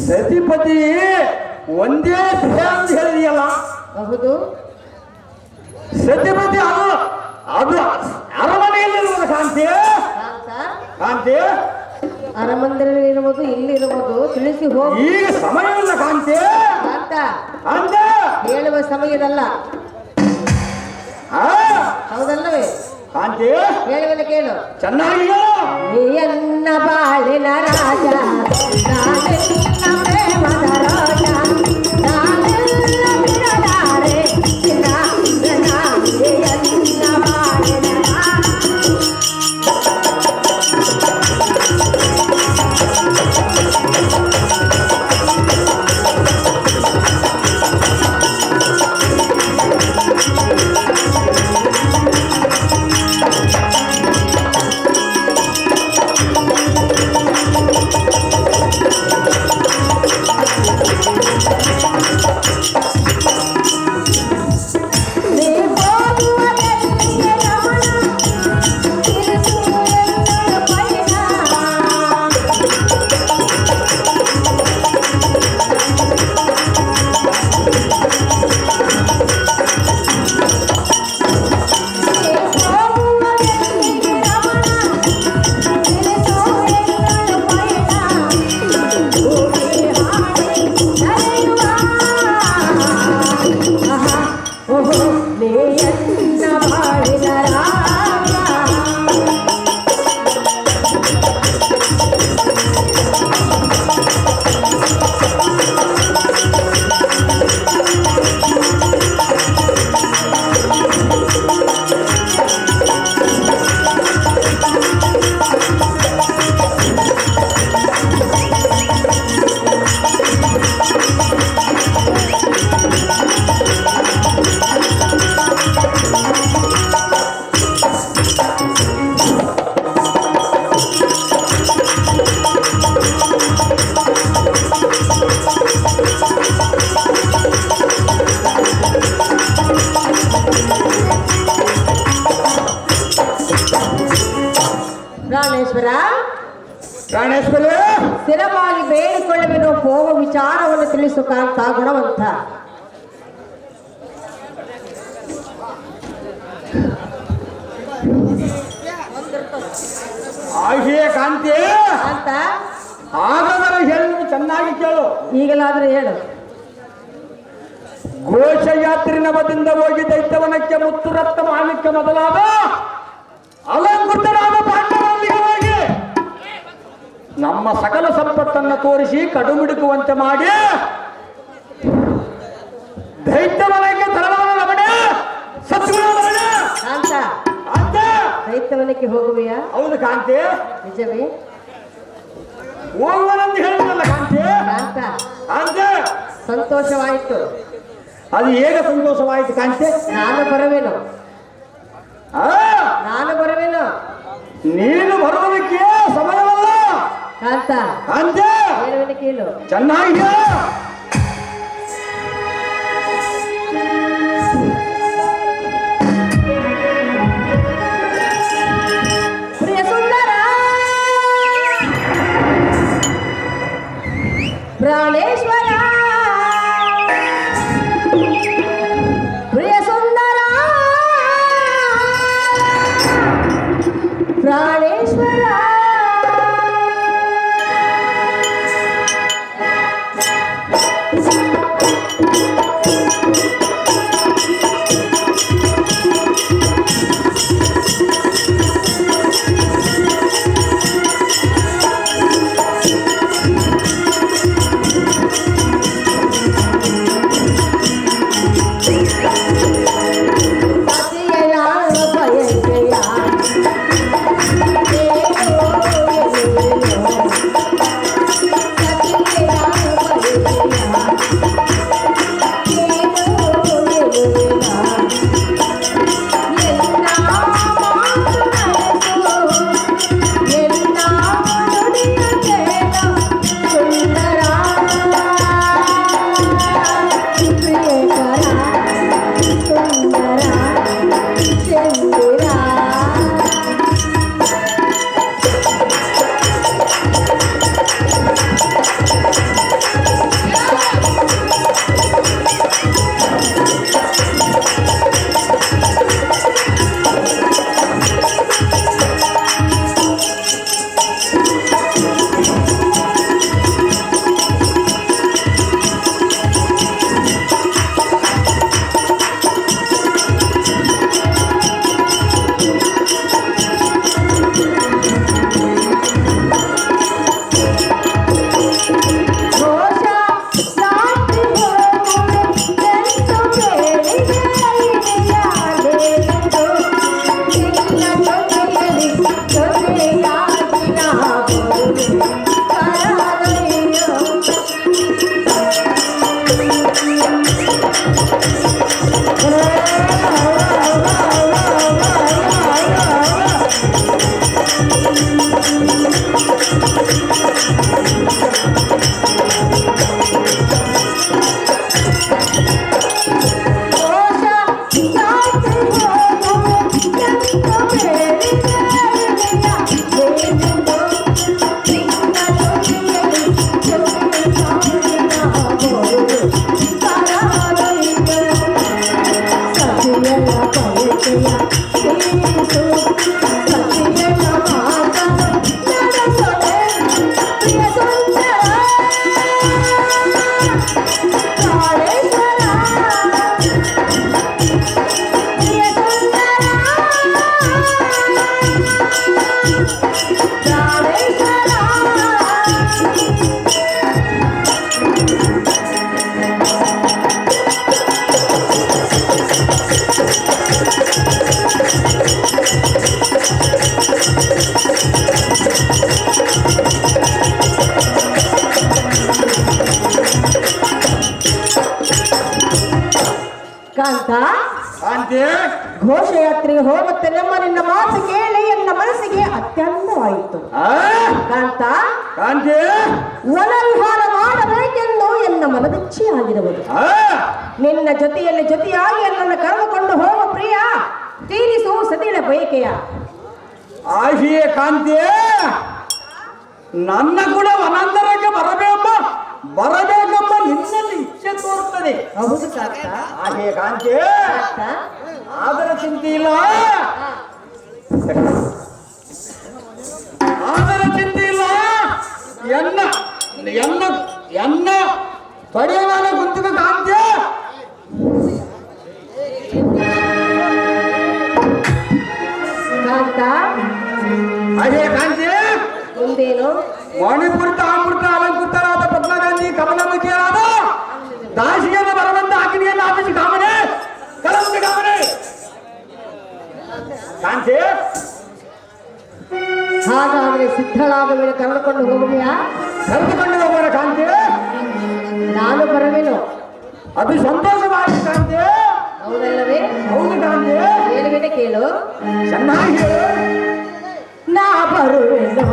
E: ಸತಿಪತಿ ಒಂದೇ ದೇಹ ಅಂತ ಹೇಳಿದೆಯಲ್ಲ.
F: ಹೌದು.
E: ಸತಿಪತಿ ಅದು ಅದು ಅರಮನೆಯಲ್ಲಿರುವುದು ಕಾಂತಿ.
F: ಕಾಂತ
E: ಕಾಂತಿ
F: ಅರಮಂದಿರವಿರುವುದು ಇಲ್ಲಿರುವುದು ತಿಳಿಸಿ ಹೋಗು.
E: ಈಗ ಸಮಯವಿಲ್ಲ ಕಾಂತಿ.
F: ಕಾಂತ
E: ಕಾಂತ
F: ಹೇಳುವ ಸಮಯದಲ್ಲ. ಹೌದಲ್ಲವೇ?
E: ಕಾಂತಿ
F: ಹೇಳುವನು ಕೇಳು.
E: ಚೆನ್ನಾಗಿ
F: ಎನ್ನ ಬಾಳಿನ ರಾಜ ನಾನೆನ್ನ ಪ್ರೇಮದ ರಾಜ ನಾನೆಲ್ಲ ಬಿಡಲಾರೆ ಚಿನ್ನ ಎನ್ನ ಬಾಳಿನ ರಾಜ. ಪ್ರಾಣೇಶ್ವರ
C: ಪ್ರಾಣೇಶ್ವರ
F: ಸ್ಥಿರವಾಗಿ ಬೇಡಿಕೊಳ್ಳುವೆನು ಹೋಗುವ ವಿಚಾರವನ್ನು ತಿಳಿಸು ಕಾಂತ ಗುಣವಂತ.
C: ಆಶಯ ಕಾಂತಿ
F: ಅಂತ
C: ಹಾಗಾದರೆ ಹೇಳಿ ಚೆನ್ನಾಗಿ ಕೇಳು.
F: ಈಗಲಾದ್ರೆ ಹೇಳು.
C: ಘೋಷಯಾತ್ರಿ ನವದಿಂದ ಹೋಗಿ ದೈತ್ಯವನಕ್ಕೆ ಮುತ್ತು ರಕ್ತ ಮಾಲಿಕ್ಯ ಮೊದಲಾದ ಅಲಂಕೃತರಾದ ಪಾಂಡವರೊಂದಿಗೆ ಹೋಗಿ ನಮ್ಮ ಸಕಲ ಸಂಪತ್ತನ್ನು ತೋರಿಸಿ ಕಡುಮಿಡುಕುವಂತೆ ಮಾಡಿ ದೈತ್ಯವನಕ್ಕೆ ತರಲಾದ ರಮಣೆ ಸತ್ಗುಣ ರಮಣೆ
F: ಕಾಂತ
C: ಅಂತ.
F: ದೈತ್ಯವನಕ್ಕೆ ಹೋಗುವೆಯಾ?
C: ಹೌದು ಕಾಂತಿ,
F: ನಿಜವೇ?
C: ಹೋಗುವನಂತ ಹೇಳಿದ್ರಲ್ಲ ಕಾಂತಿ.
F: ಕಾಂತ
C: ಅಂತ
F: ಸಂತೋಷವಾಯಿತು.
C: ಅದು ಹೇಗೆ ಸಂತೋಷವಾಯಿತು ಕಾಂತಿ?
F: ನಾನು ಬರುವೆನು,
C: ಆ
F: ನಾನು ಬರುವೆನು.
C: ನೀನು ಬರುವುದಕ್ಕೆ ಸಮಯವಲ್ಲ
F: ಕಾಂತ
C: ಕಾಂತ.
F: ಹೇಳುವೆನು ಕೇಳು.
C: ಚೆನ್ನಾಗಿ
F: ಪ್ರಿಯ ಸುಂದರ ಪ್ರಾಣೇಶ್ವರ, ಪ್ರಿಯ ಸುಂದರ ಪ್ರಾಣೇಶ್ವರ. ಕಾಂತ
C: ಕಾಂತಿ
F: ಘೋಷಯಾತ್ರೆಗೆ ಹೋಗುತ್ತೆ ನಮ್ಮ ನಿನ್ನ ಮಾತು ಕೇಳಿ ನನ್ನ ಮನಸ್ಸಿಗೆ ಅತ್ಯಂತವಾಯಿತು. ಕಾಂತ
C: ಕಾಂತಿ
F: ವನವಿಹಾರ ಮಾಡಬೇಕೆಂದು ಎನ್ನ ಮನದಿಚ್ಛೆಯಾಗಿರುವುದು. ನಿನ್ನ ಜೊತೆಯಾಗಿ ನನ್ನನ್ನು ಕರೆದುಕೊಂಡು ಹೋಗುವ ಪ್ರಿಯ ತೀರಿಸು ಸತಿಳ ಬಯಕೆಯ.
C: ಆಹಿಯೇ ಕಾಂತಿ ನನ್ನ ಕೂಡ ವನಾಂತರಕ್ಕೆ ಬರಬೇಕೆಂಬ ನಿನ್ನಲ್ಲಿ ಇಚ್ಛೆ ತೋರುತ್ತದೆ.
F: ಹೌದು ತಾತ.
C: ಆಹಿಯೇ ಕಾಂತಿ ಆದರ ಚಿಂತೆ ಇಲ್ಲ, ಆದರ ಚಿಂತೆ ಇಲ್ಲ. ಎನ್ನ ಪಡೆಯುವ ಕುಂತಿಕ ಕಾಂತಿ
F: ಕಾಂತ
C: ಆಹಿಯೇ ಕಾಂತಿ
F: ಮುಂದೇನು?
C: ಮಣಿಪುರ ಅಮೃತ ಅಲಂಕೃತರಾದ ಪದ್ಮಗಾಂಧಿ ಕಮಲಮುಖಿಯರಾದ ದಾಸಿಯನ್ನು ಬರುವಂತ ಅಗ್ನಿಯನ್ನು ಆಪಿಸಿ ಕಾಮನೆ ಕಲಂಬಿ ಕಾಮನೆ ಕಾಂತಿ.
F: ಹಾಗಾದ್ರೆ ಸಿದ್ಧಳಾದ ಮೇಲೆ ಕರೆದುಕೊಂಡು ಹೋಗುವೆಯಾ?
C: ಕರೆದುಕೊಂಡು ಹೋಗೋಣ ಕಾಂತಿ.
F: ನಾನು ಬರುವೆನು.
C: ಅದು ಸಂತೋಷವಾಗಿ ಕಾಂತಿ.
F: ಹೌದಲ್ಲವೇ?
C: ಹೌದು ಕಾಂತಿ.
F: ಹೇಳುವೆನೆ ಕೇಳು.
C: ಚೆನ್ನಾಗಿ ಹೇಳು.
F: ನಾ ಬರುವೆನು.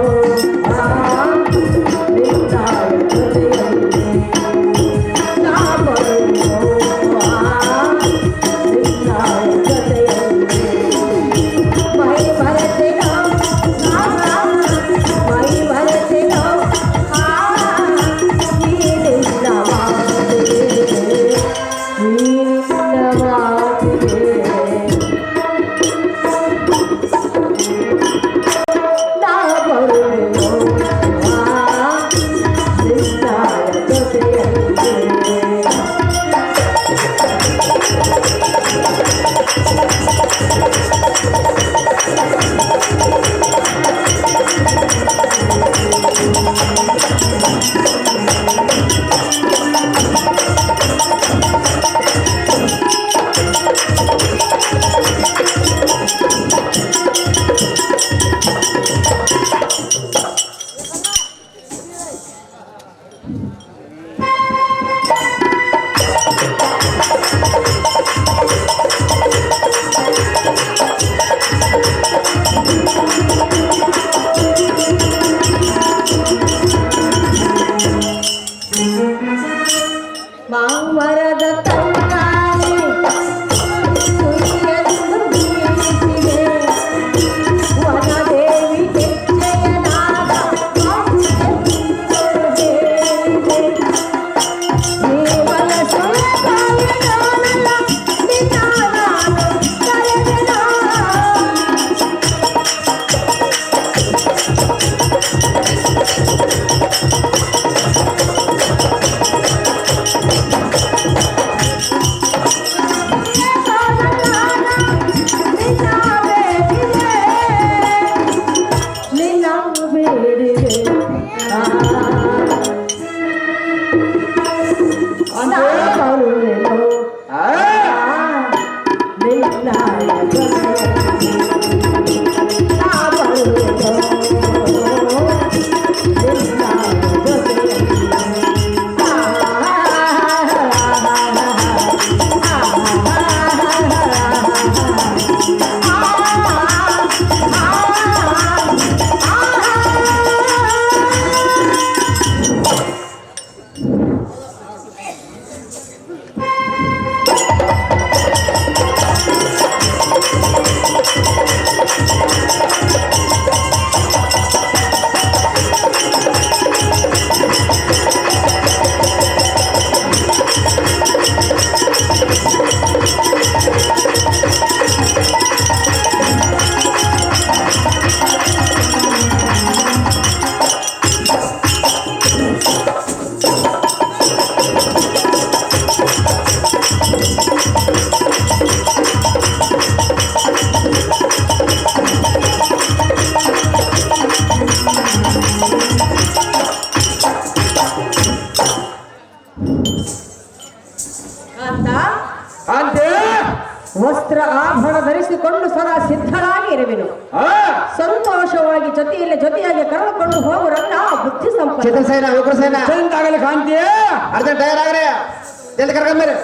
F: ನಾ ಬರುವೆನು. ಮೈ ಭರತೆನೋ ಮೈ ಭರತೆನೋ ನೀನಿಲ್ಲ ನಾ ಬರುವೆನು. ಮಾಮರದ ತಂಗಾಳಿ ಸುರಿಯಲು ಬೀಸಿದೆ. ವನದೇವಿ ಹೆಜ್ಜೆಯನಾದ ಹೇಳಿದೆ. ಜೀವನ ಸುಳಕಾಯನಾನಲ್ಲ ನಿನ್ನ ನಾನು ಕರೆದೆನಾ. ವಸ್ತ್ರ ಆಭರಣ ಧರಿಸಿಕೊಂಡು ಸದಾ ಸಿದ್ಧರಾಗಿ ಇರುವೆನು. ಸಂತೋಷವಾಗಿ ಜೊತೆಯಾಗಿ ಕರೆದುಕೊಂಡು ಹೋಗುರನ್ನ ಬುದ್ಧಿ
C: ಆಗಲಿ ಕಾಂತಿ.
D: ಅರ್ಜೆಂಟ್ ತಯಾರಾಗ್ರೆ ಜಲ್ದಿ ಕರ್ಕೊಂಬರ್ರಿ.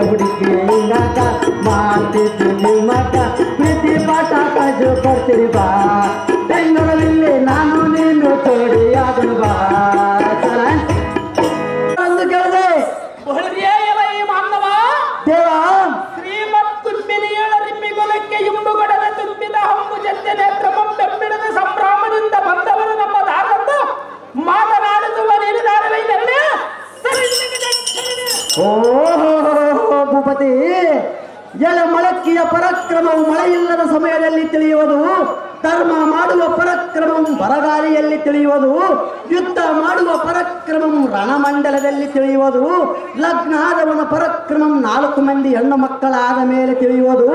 E: ಹುಡುಗಿ ಮಾಡ್ತಿದ್ದೀನಿ ಮಗ ಪ್ರೀತಿ ಪಾಠ ಕಾಜು ಕೊಡ್ತೀರಿ ಬಾ ಬೆಂಗಳೂರಲ್ಲಿ ನಾನು ನೀನು ತೋಡಿ ಅದನ್ನು ಬಾ ಅಂದು ಕೇಳಿದೆ ದೇವ
B: ರಿಮ್ಮಿಗೊಲಕ್ಕೆ ಇಂಬುಗಡದ ತುಂಬಿದ ಹಂಬು ಜಂತೆ ನೇತ್ರಮಂ ಬೆಂಬಿಡದ ಸಂಭ್ರಮದಿಂದ ಬಂದವರು ನಮ್ಮ ದಾರಂದು ಮಾತನಾಡುವ ನಿರ್ಧಾರವೈದರೆ
E: ಓ ಭೂಪತಿ ಎಳ ಮೊಳಕ್ಕಿಯ ಪರಾಕ್ರಮವು ಮಳೆಯಿಲ್ಲದ ಸಮಯದಲ್ಲಿ ತಿಳಿಯುವುದು ಧರ್ಮ ಮಾಡುವ ಪರಾಕ್ರಮವು ಬರಗಾಲಿಯಲ್ಲಿ ತಿಳಿಯುವುದು ಯುದ್ಧ ಮಾಡುವ ಪರಾಕ್ರಮವು ರಣಮಂಡಲದಲ್ಲಿ ತಿಳಿಯುವುದು ಲಗ್ನ ಆದವನ ಪರಾಕ್ರಮಂ 4 ಮಂದಿ ಹೆಣ್ಣು ಮಕ್ಕಳಾದ ಮೇಲೆ ತಿಳಿಯುವುದು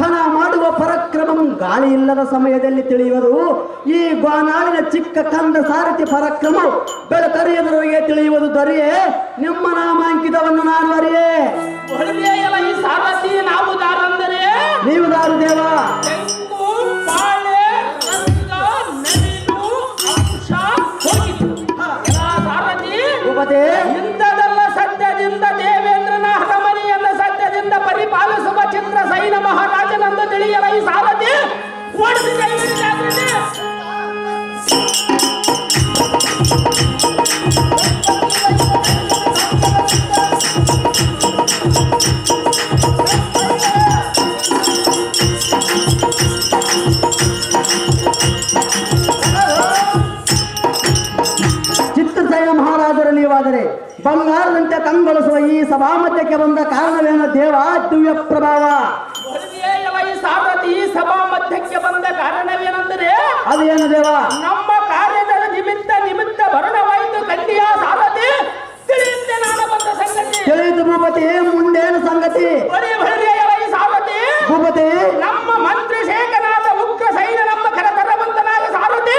E: ಕಣ ಮಾಡುವ ಪರಾಕ್ರಮವು ಗಾಳಿ ಇಲ್ಲದ ಸಮಯದಲ್ಲಿ ತಿಳಿಯುವುದು ಈ ಗ್ವಾನಾಳಿನ ಚಿಕ್ಕ ಕಂದ ಸಾರಥಿ ಪರಾಕ್ರಮ ಬೆಳಕರಿಯದವರಿಗೆ ತಿಳಿಯುವುದು ದೊರೆಯೇ ನಿಮ್ಮ ನಾಮಾಂಕಿತವನ್ನು ನಾನು ಅರಿಯೇ
B: ಈ ಸಾರಥಿ ನಾವು ದಾರಂದರೆ
E: ನೀವು ದಾರು ದೇವ
B: ಇಂಥದೆಲ್ಲ ಸತ್ಯದಿಂದ ದೇವೇಂದ್ರನ ಹರಮನೆಯನ್ನ ಸತ್ಯದಿಂದ ಪರಿಪಾಲಿಸುವ ಚಿತ್ರ ಸೈನ ಮಹಾರಾಜನಂದು ತಿಳಿಯಲ ಈ ಸಾರಥಿ ಓಡಿಸಿ
E: ನೀವಾದರೆ ಬಂಗಾರದಂತೆ ಕಂಗೊಳಿಸುವ ಈ ಸಭಾಮಧ್ಯಕ್ಕೆ ಬಂದ ಕಾರಣವೇನು ದೇವ ದಿವ್ಯ ಪ್ರಭಾವ
B: ಈ ಸಾರಥಿ ಈ ಸಭಾ ಮಧ್ಯಕ್ಕೆ ಬಂದ ಕಾರಣವೇನೆಂದರೆ
E: ಅದೇನು ದೇವ
B: ನಮ್ಮ ಕಾರ್ಯದ ನಿಮಿತ್ತ ಭರಣವಾಯಿತು ಕಂಡಿಯ ಸಾರಥಿ ತಿಳಿಯುತ್ತೆ ನಾನು ಬಂದ ಸಂಗತಿ
E: ತಿಳಿಯಿತು ಭೂಪತಿ ಮುಂದೇನು ಸಂಗತಿ
B: ಈ ಸಾರಥಿ
E: ಭೂಪತಿ
B: ನಮ್ಮ ಮಂತ್ರಿ ಶೇಖನಾದ ಉಗ್ರ ಸೈನ್ಯ ನಮ್ಮ ಕರತರವಂತನಾದ ಸಾರಥಿ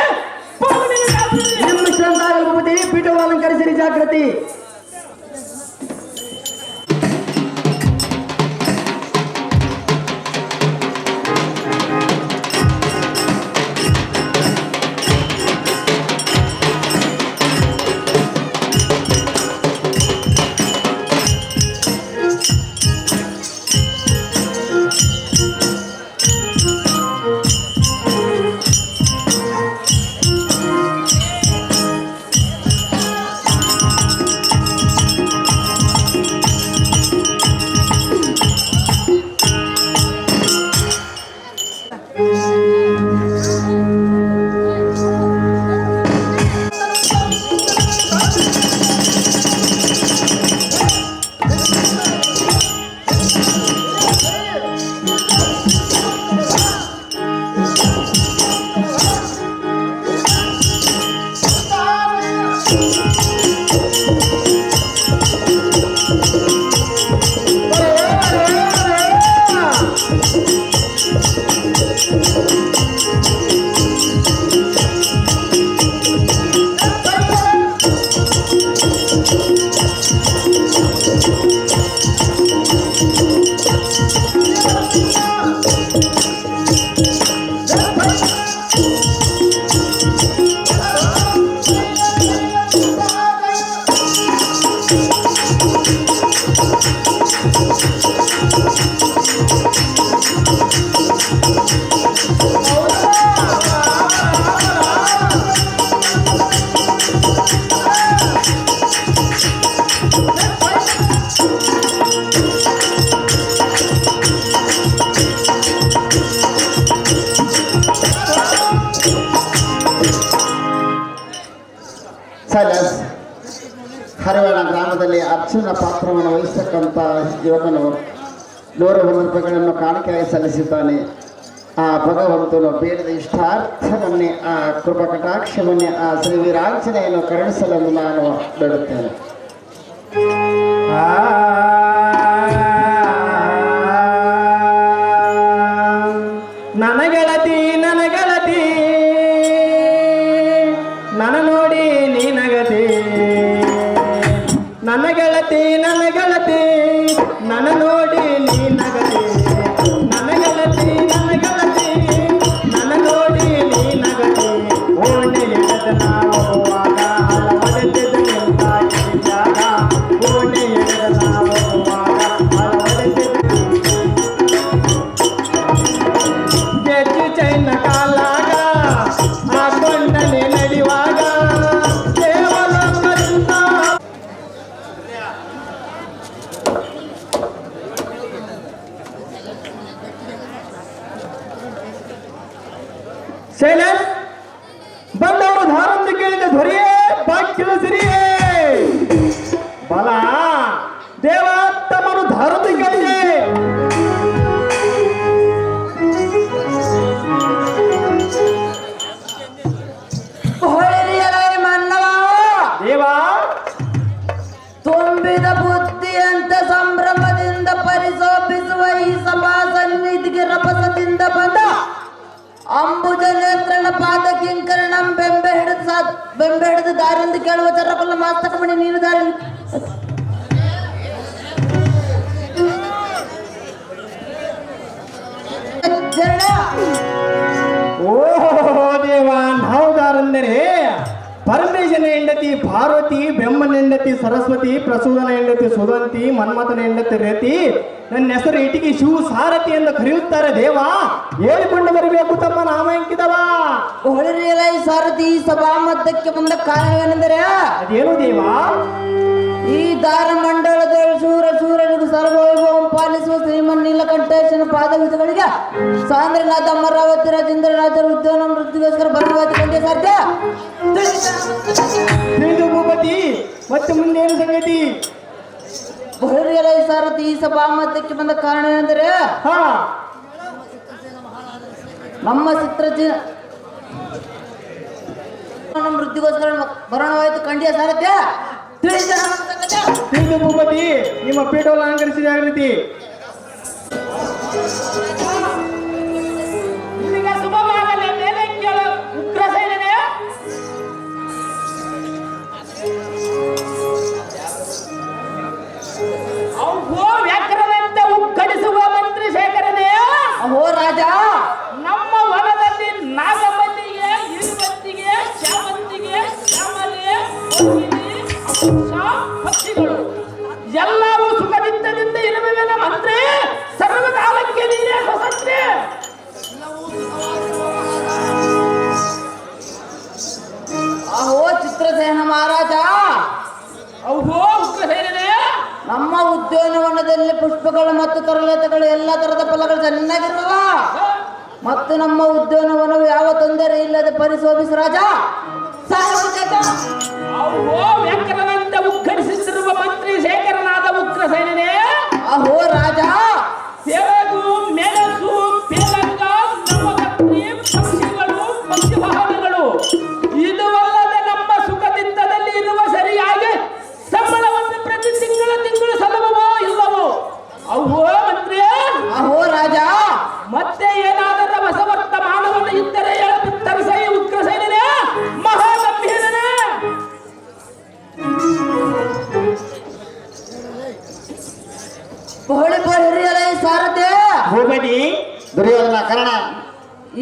E: ನಿಮ್ಮ ಶ್ರಂತಾಗಲು ಭೂಪತಿ ಪೀಠವನ್ನು ಅಲಂಕರಿಸಿರಿ ಜಾಗೃತಿ
C: ಹರಿವಾಣ ಗ್ರಾಮದಲ್ಲಿ ಅರ್ಚನಾ ಪಾತ್ರವನ್ನು ವಹಿಸತಕ್ಕಂಥ ಯುವಕನು 101 ರೂಪಾಯಿಗಳನ್ನು ಕಾಣಿಕೆಯಾಗಿ ಸಲ್ಲಿಸಿದ್ದಾನೆ. ಆ ಭಗವಂತನು ಬೇಡದ ಇಷ್ಟಾರ್ಥವನ್ನೇ ಆ ಕೃಪಾ ಕಟಾಕ್ಷವನ್ನೇ ಆ ಶ್ರೀ ವೀರಾಂಜನೆಯನ್ನು ಕರುಣಿಸಲೆಂದು ನಾನು ಬೇಡುತ್ತೇನೆ.
D: ನನಗೆಳತಿ ನನ್ನ ನೋಡಿ ನೀನಗತಿ ನನಗೆಳತಿ ನನ್ನ ನೋಡಿ ನೀನಗತಿ ನನಗೆಳತಿ ನನ್ನ ನೋಡಿ ನೀನಗತಿ ಓಣೆ ಎಳೆದ ನಾವು ಆಗ ಹಲವಡೆದ ನಿಂತಾಗಿ ಜಾಗ ಓಣೆ ಶೈಲೇಶ್ ಬಂದವರು ಧಾರಂದು ಕೇಳಿದ ಧ್ವರಿಯೇ ಭಾಗ್ಯದ ಸಿರಿಯೇ ಬಲ ದೇವಾತ್ತಮನು ಧಾರಂದು ಕೇಳಿದೆ. ದೇವಾ
F: ತುಂಬಿದ ಬುದ್ಧಿಯಂತ ಸಂಭ್ರಮದಿಂದ ಪರಿಶೋಭಿಸುವ ಈ ಸಭಾ ಸನ್ನಿಧಿಗೆ ರಭಸದಿಂದ ಬಂದ ಅಂಬುಜ ನೇತ್ರನ ಪಾದ ಕಿಂಕರಣಂ ಬೆಂಬೆ ಹಿಡಿದು ದಾರಿಂದ ಕೇಳುವ ಚರಪಲ್ಲ ಮಾಸ್ತಕ ಮಣಿ ನೀನು ದಾರಿ
D: ಓ ದೇವ ನಾವು ದಾರಂದರೆ ಪರಮೇಶನ ಹೆಂಡತಿ ಪಾರ್ವತಿ, ಬೆಮ್ಮನ ಹೆಂಡತಿ ಸರಸ್ವತಿ, ಪ್ರಸೂದನ ಹೆಂಡತಿ ಸುದಂತಿ, ಮನ್ಮಥನ ಹೆಂಡತಿ ರೇತಿ, ನನ್ನ ಹೆಸರು ಇಟಿಗೆ ಶಿವ ಸಾರಥಿ ಎಂದು ಕರೆಯುತ್ತಾರೆ. ದೇವ ಹೇಳಿಕೊಂಡು ಬರಬೇಕು ತಮ್ಮ ನಾಮಾಂಕಿತವ.
F: ಹೊಳಿರಿಯಲ ಈ ಸಾರಥಿ ಸಭಾ ಮಧ್ಯಕ್ಕೆ ಬಂದ ಕಾರಣವೇನೆಂದರೆ
D: ಅದೇನು ದೇವ?
F: ಈ ದಾರ ಮಂಡಳದ ಶೂರನಿಗೂ ಸರ್ವವೈಭವಂ ಪಾಲಿಸುವ ಶ್ರೀಮನ್ ನೀಲಕಂಠೇಶನ ಪಾದವಿಧಗಳಿಗೆ ಸಾಂದ್ರನಾಥ ಅಮರಾವತಿ ರಾಜೇಂದ್ರ ರಾಜರ ಉದ್ಯಾನ ವೃತ್ತಿಗೋಸ್ಕರ ಬರವಾದ ಕಂಡೆ ಸಾಧ್ಯ
D: ತಿಳಿದು ಭೂಪತಿ, ಮತ್ತೆ ಮುಂದೇನು ಸಂಗತಿ?
F: ಹೊಳಿರಿಯಲ ಈ ಸಾರಥಿ ಈ ಸಭಾ ಮಧ್ಯಕ್ಕೆ ಬಂದ ಕಾರಣವೇನೆಂದರೆ
D: ಹಾ
F: ನಮ್ಮ ವೃತ್ತಿಗೋಸ್ಕರ ಬರೋಣವಾಯಿತು ಕಂಡಿಯ ಸಾರಥ್ಯ
D: ತಿಳಿದು ಭೂಪತಿ, ನಿಮ್ಮ ಪೀಠವನ್ನು ಅಲಂಕರಿಸಿ ಜಾಗೃತಿ.
B: ನಿನಗೆ ಶುಭವಾಗಲಿ ಮೇಲೆ ಕೇಳು ಉಗ್ರ ಸೇನೆ. ಅಹೋ ವ್ಯಾಕರಣಂತೆ ಉಕ್ಕಡಿಸುವ ಮಂತ್ರಿ ಶೇಖರನೇ.
F: ಅಹೋ ರಾಜ,
B: ನಮ್ಮ ಹೊಲದಲ್ಲಿ ನಾಗಮಲ್ಲಿಗೆ, ಇರುವಂತಿಗೆ, ಶ್ಯಾಮಂತಿಗೆ, ಶ್ಯಾಮಲೆ, ಕೋಗಿಲೆ, ಪಕ್ಷಿಗಳು ಎಲ್ಲವೂ ಸುಖದಿಂದದಿಂದ ಇರುವೆನ ಮಂತ್ರಿ. ಸರ್ವಕಾಲಕ್ಕೆ ನೀನೇ ಹೊಸತ್ರಿ.
F: ಅಹೋ ಚಿತ್ರಸೇನ ಮಹಾರಾಜ,
B: ಅಹೋ ಉಗ್ರಸೇನೆ.
F: ನಮ್ಮ ಉದ್ಯಾನವನದಲ್ಲಿ ಪುಷ್ಪಗಳು ಮತ್ತು ತರಲತೆಗಳು ಎಲ್ಲ ತರದ ಫಲಗಳು ಚೆನ್ನಾಗಿರುವ ಮತ್ತು ನಮ್ಮ ಉದ್ಯಾನವನವು ಯಾವ ತೊಂದರೆ ಇಲ್ಲದೆ ಪರಿಶೋಭಿಸ ರಾಜ.
B: ಅಹೋ ವ್ಯಾಕರಣಂತೆ ಉಕ್ಕಡಿಸುತ್ತಿರುವ ಮಂತ್ರಿ ಶೇಖರನಾದ ಉಗ್ರಸೇನೆ.
F: ಅಹೋ ರಾಜ,
B: ಸೇವೆಗೂ ಮೆಣಸು, ಪೇಲಂಗ, ನವಕತ್ರಿ, ಪಕ್ಷಿಗಳು, ಪಕ್ಷಿವಾಹನಗಳು ಇದುವಲ್ಲದೆ ನಮ್ಮ ಸುಖದಿಂದದಲ್ಲಿ ಇರುವ ಸರಿಯಾಗಿ ಸಂಬಳವನ್ನು ಪ್ರತಿ ತಿಂಗಳು ಸಲ್ಲವೋ ಇಲ್ಲವೋ? ಅಹೋ ಮಂತ್ರಿ.
F: ಅಹೋ ರಾಜ,
B: ಮತ್ತೆ ಏನಾದರೂ ಹೊಸವರ್ತಮಾನವನ್ನು ಇದ್ದರೆ ತರಿಸೈ ಉಗ್ರಸೇನೆ ಮಹಾಗಂಭೀರನೇ.
F: ಹಿರಿಯಲ ಈ ಸಾರಥಿ
D: ಭೂಪತಿ,
C: ದುರ್ಯೋಧನ ಕರ್ಣ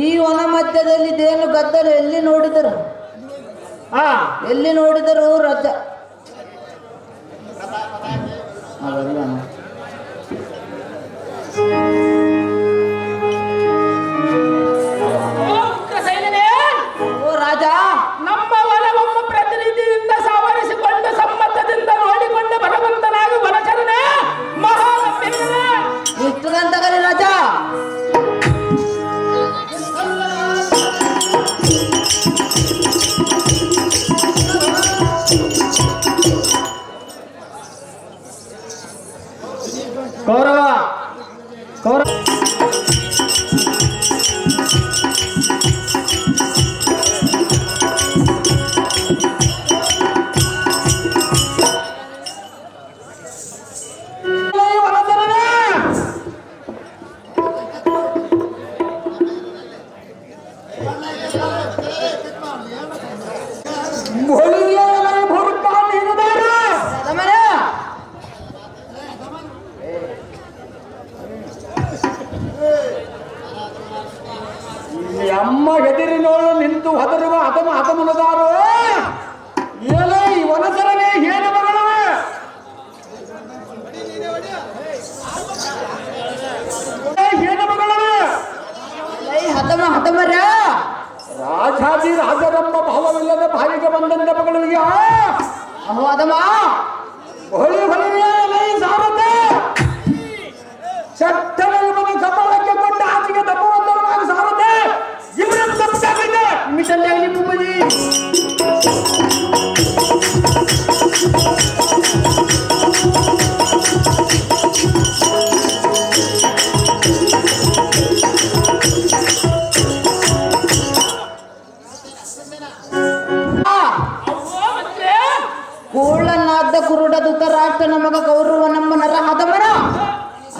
F: ಈ ವನ ಮಧ್ಯದಲ್ಲಿ ದೇನು ಗದ್ದಲು ಎಲ್ಲಿ ನೋಡಿದರು
D: ಹಾ
F: ಎಲ್ಲಿ ನೋಡಿದರು ರಜ
B: ಉಗ್ರಸೇನೆ.
F: ಓ ರಾಜ,
B: ನಮ್ಮ ವನವನ್ನು ಪ್ರತಿನಿಧಿಯಿಂದ ಸಾವರಿಸಿಕೊಂಡು ಸಮ್ಮತದಿಂದ ನೋಡಿಕೊಂಡು ಭಗವಂತನಾಗಿ ವನಚರನೆ ಮಹಾಗಂಭೀರನೇ.
F: ಇಷ್ಟು ಗಂಟಗಲಿ ರಾಜ.
D: ಕೌರವ ಕೌರವ
C: ಅಮ್ಮ ಎದುರಿನೋಳು ನಿಂತು ಹೊದರುವ ಹತಮನದಾರು ಏನೇ ಈ ವನಸರನೇ ಏನು ಮಗಳವೇ? ಏನು ಮಗಳವೇ?
F: ಹತಮರ
C: ರಾಜಾದಿ ರಾಜರಮ್ಮ ಭಾವವಿಲ್ಲದ ಬಾಯಿಗೆ ಬಂದಂತ ಮಗಳಿಗೆ
F: ಅಹೋ ಅದಮ್ಮ
C: ಹೊಳಿ ಹೊಳೆಯೇ ಸಾರತೆ ಚಟ್ಟನ ಸಂಬಳಕ್ಕೆ ಕೊಟ್ಟ ಆಚೆಗೆ ತಪ್ಪುವಂತವನಾಗಿ ಸಾರತೆ ಇವರನ್ನು ತಪ್ಪಾಗಿ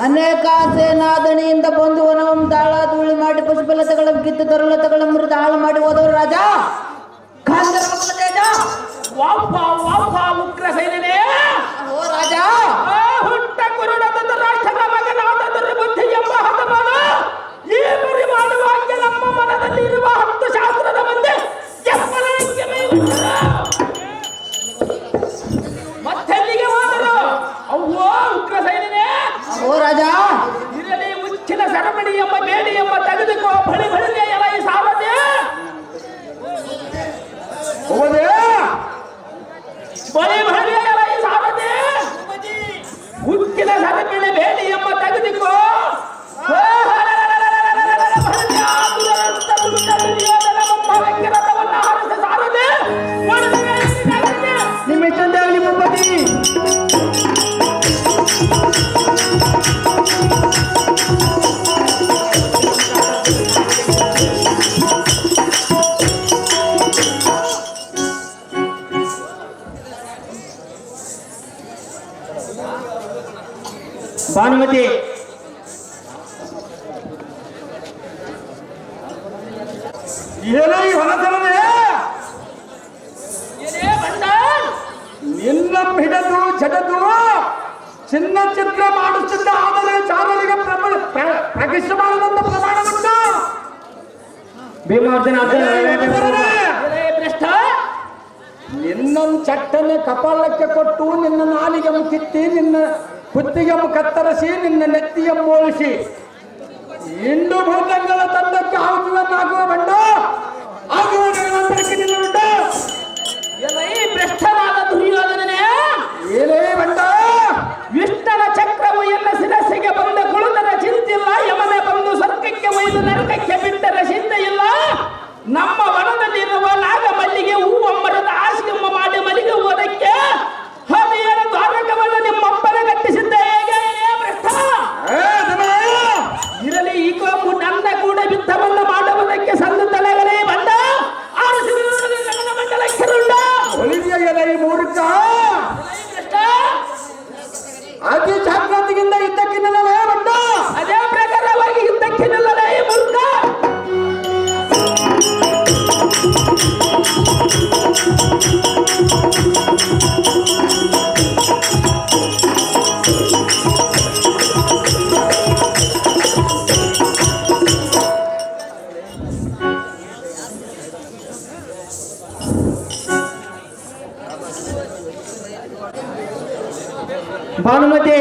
F: ಅನೇಕ ಸೇನಾದಣಿಯಿಂದ ಬಂದು ವನವಂ ದಾಳ ಧೂಳಿ ಮಾಡಿ ಪಶುಫಲತೆಗಳ ಕಿತ್ತು ತರುಲತೆಗಳ ಮುರಿದು ಹಾಳು ಮಾಡಿ ಹೋದವರು ರಾಜ ಗಾಂಧರ್ವ ಕುಲ ತೇಜ.
B: ವಾಪ ವಾಪ ಉಗ್ರ ಸೈನ್ಯನೇ
F: ಓ ರಾಜ
B: ಆ ಹುಟ್ಟ ಕುರುಡದ ರಾಷ್ಟ್ರದ ಮಗನಾದ ದುರ್ಬುದ್ಧಿ ಎಂಬ ಹತಮಾನ ಈ ಬರಿ ಮಾಡುವಾಗೆ ನಮ್ಮ ಮನದಲ್ಲಿ ಇರುವ 10 ಶಾಸ್ತ್ರದ ಮುಂದೆ ಎಪ್ಪಳಕ್ಕೆ ಮತ್ತೆಲ್ಲಿಗೆ ಹೋದರು? ಅವ್ವೋ ಉಗ್ರ ಸೈನ್ಯನೇ
F: ಓ ರಾಜ
B: ಇರಲಿ ಮುಚ್ಚಿನ ಸರಪಣಿ ಎಂಬ ಬೇಡಿ ಎಂಬ ತೆಗೆದುಕೋ ಬಳಿ ಬಳಿದೆ ಎಲ್ಲ ಈ ಸಾವದೆ ಬಳಿ ಬಳಿದೆ ಎಲ್ಲ ಈ ಸಾವದೆ ಮುಚ್ಚಿನ ಸರಪಣಿ ಬೇಡಿ ಎಂಬ ತೆಗೆದುಕೋ
D: ನಿಮ್ಮ ಇಷ್ಟಂತೆ ಆಗಲಿ ಭೂಪತಿ. ಭಾನುಮತಿ
C: ಏನೋ ಈ ಹೊಲಸರನೆ
B: ಏನೇ ಬಂಡ
C: ನಿನ್ನ ಹಿಡಿದು ಜಡದು ಚಿನ್ನ ಚಿತ್ರ ಮಾಡುತ್ತಿದ್ದ ಆದರೆ ಚಾರನಿಗೆ ಪ್ರಕಟಿಸಬಾರದಂತ ಪ್ರಮಾಣವನ್ನು
D: ಭೀಮಾರ್ಜುನ
B: ಏನೇ ಭ್ರಷ್ಟ
C: ನಿನ್ನನ್ನು ಚಟ್ಟನೆ ಕಪಾಲಕ್ಕೆ ಕೊಟ್ಟು ನಿನ್ನ ನಾಲಿಗೆ ಕಿತ್ತಿ ನಿನ್ನ ಕುತ್ತಿಗೆ ಕತ್ತರಿಸಿ ನಿನ್ನ ನೆತ್ತಿಯ ಮೋಳಿಸಿ ಇಂಡು ಭೂತಂಗಳ ತಂಡಕ್ಕೆ ಆಗುವ ಬಂಡ ಆಗುವ ನಿನ್ನ ಬಂಡ
B: ಏನೇ ಭ್ರಷ್ಟನಾದ ದುರ್ಯೋಧನನೇ
C: ಏನೇ ಬಂಡ
B: ವಿಷ್ಣನ ಚಕ್ರವು ಎಲ್ಲ ಶಿರಸ್ಸಿಗೆ ಬಂದ ಕುಳಿತರ ಚಿಂತಿಲ್ಲ ಯಮನೆ ಬಂದು ಸ್ವರ್ಗಕ್ಕೆ ಒಯ್ದು ನರಕಕ್ಕೆ ಬಿಟ್ಟರೆ ಚಿಂತೆ ಇಲ್ಲ. ನಮ್ಮ ವನದಲ್ಲಿರುವ ನಾಗ ಮಲ್ಲಿಗೆ ಹೂವಮ್ಮರದ ಆಶೆಯಮ್ಮ ಮಾಡಿ ಮಲ್ಲಿಗೆ ಹೋದಕ್ಕೆ ಹದಿಯರ ದ್ವಾರಕವನ್ನು ನಿಮ್ಮಪ್ಪನ ಕಟ್ಟಿಸಿದ್ದ ಹೇಗೆ ಭ್ರಷ್ಟ ಇರಲಿ ಈ ಕೋಪು ನನ್ನ ಕೂಡ ಯುದ್ಧವನ್ನು ಮಾಡುವುದಕ್ಕೆ ಸಂದು ತಲೆಗಳೇ ಬಂದ ಆರಿಸಿದ ಮಂಡಲಕ್ಕೆ ರುಂಡ
C: ಒಲಿದೆಯಲ್ಲ ಈ ಮೂರ್ಖ
B: ಭ್ರಷ್ಟ
C: ಅತಿ ಜಾಗೃತಿಯಿಂದ ಇದ್ದಕ್ಕಿನ್ನಲೇ ಬಂಡ
B: ಅದೇ ಪ್ರಕಾರವಾಗಿ ಯುದ್ಧಕ್ಕೆ ನಿಲ್ಲಲೇ ಈ ಮೂರ್ಖ.
D: ಭಾನುಮತಿ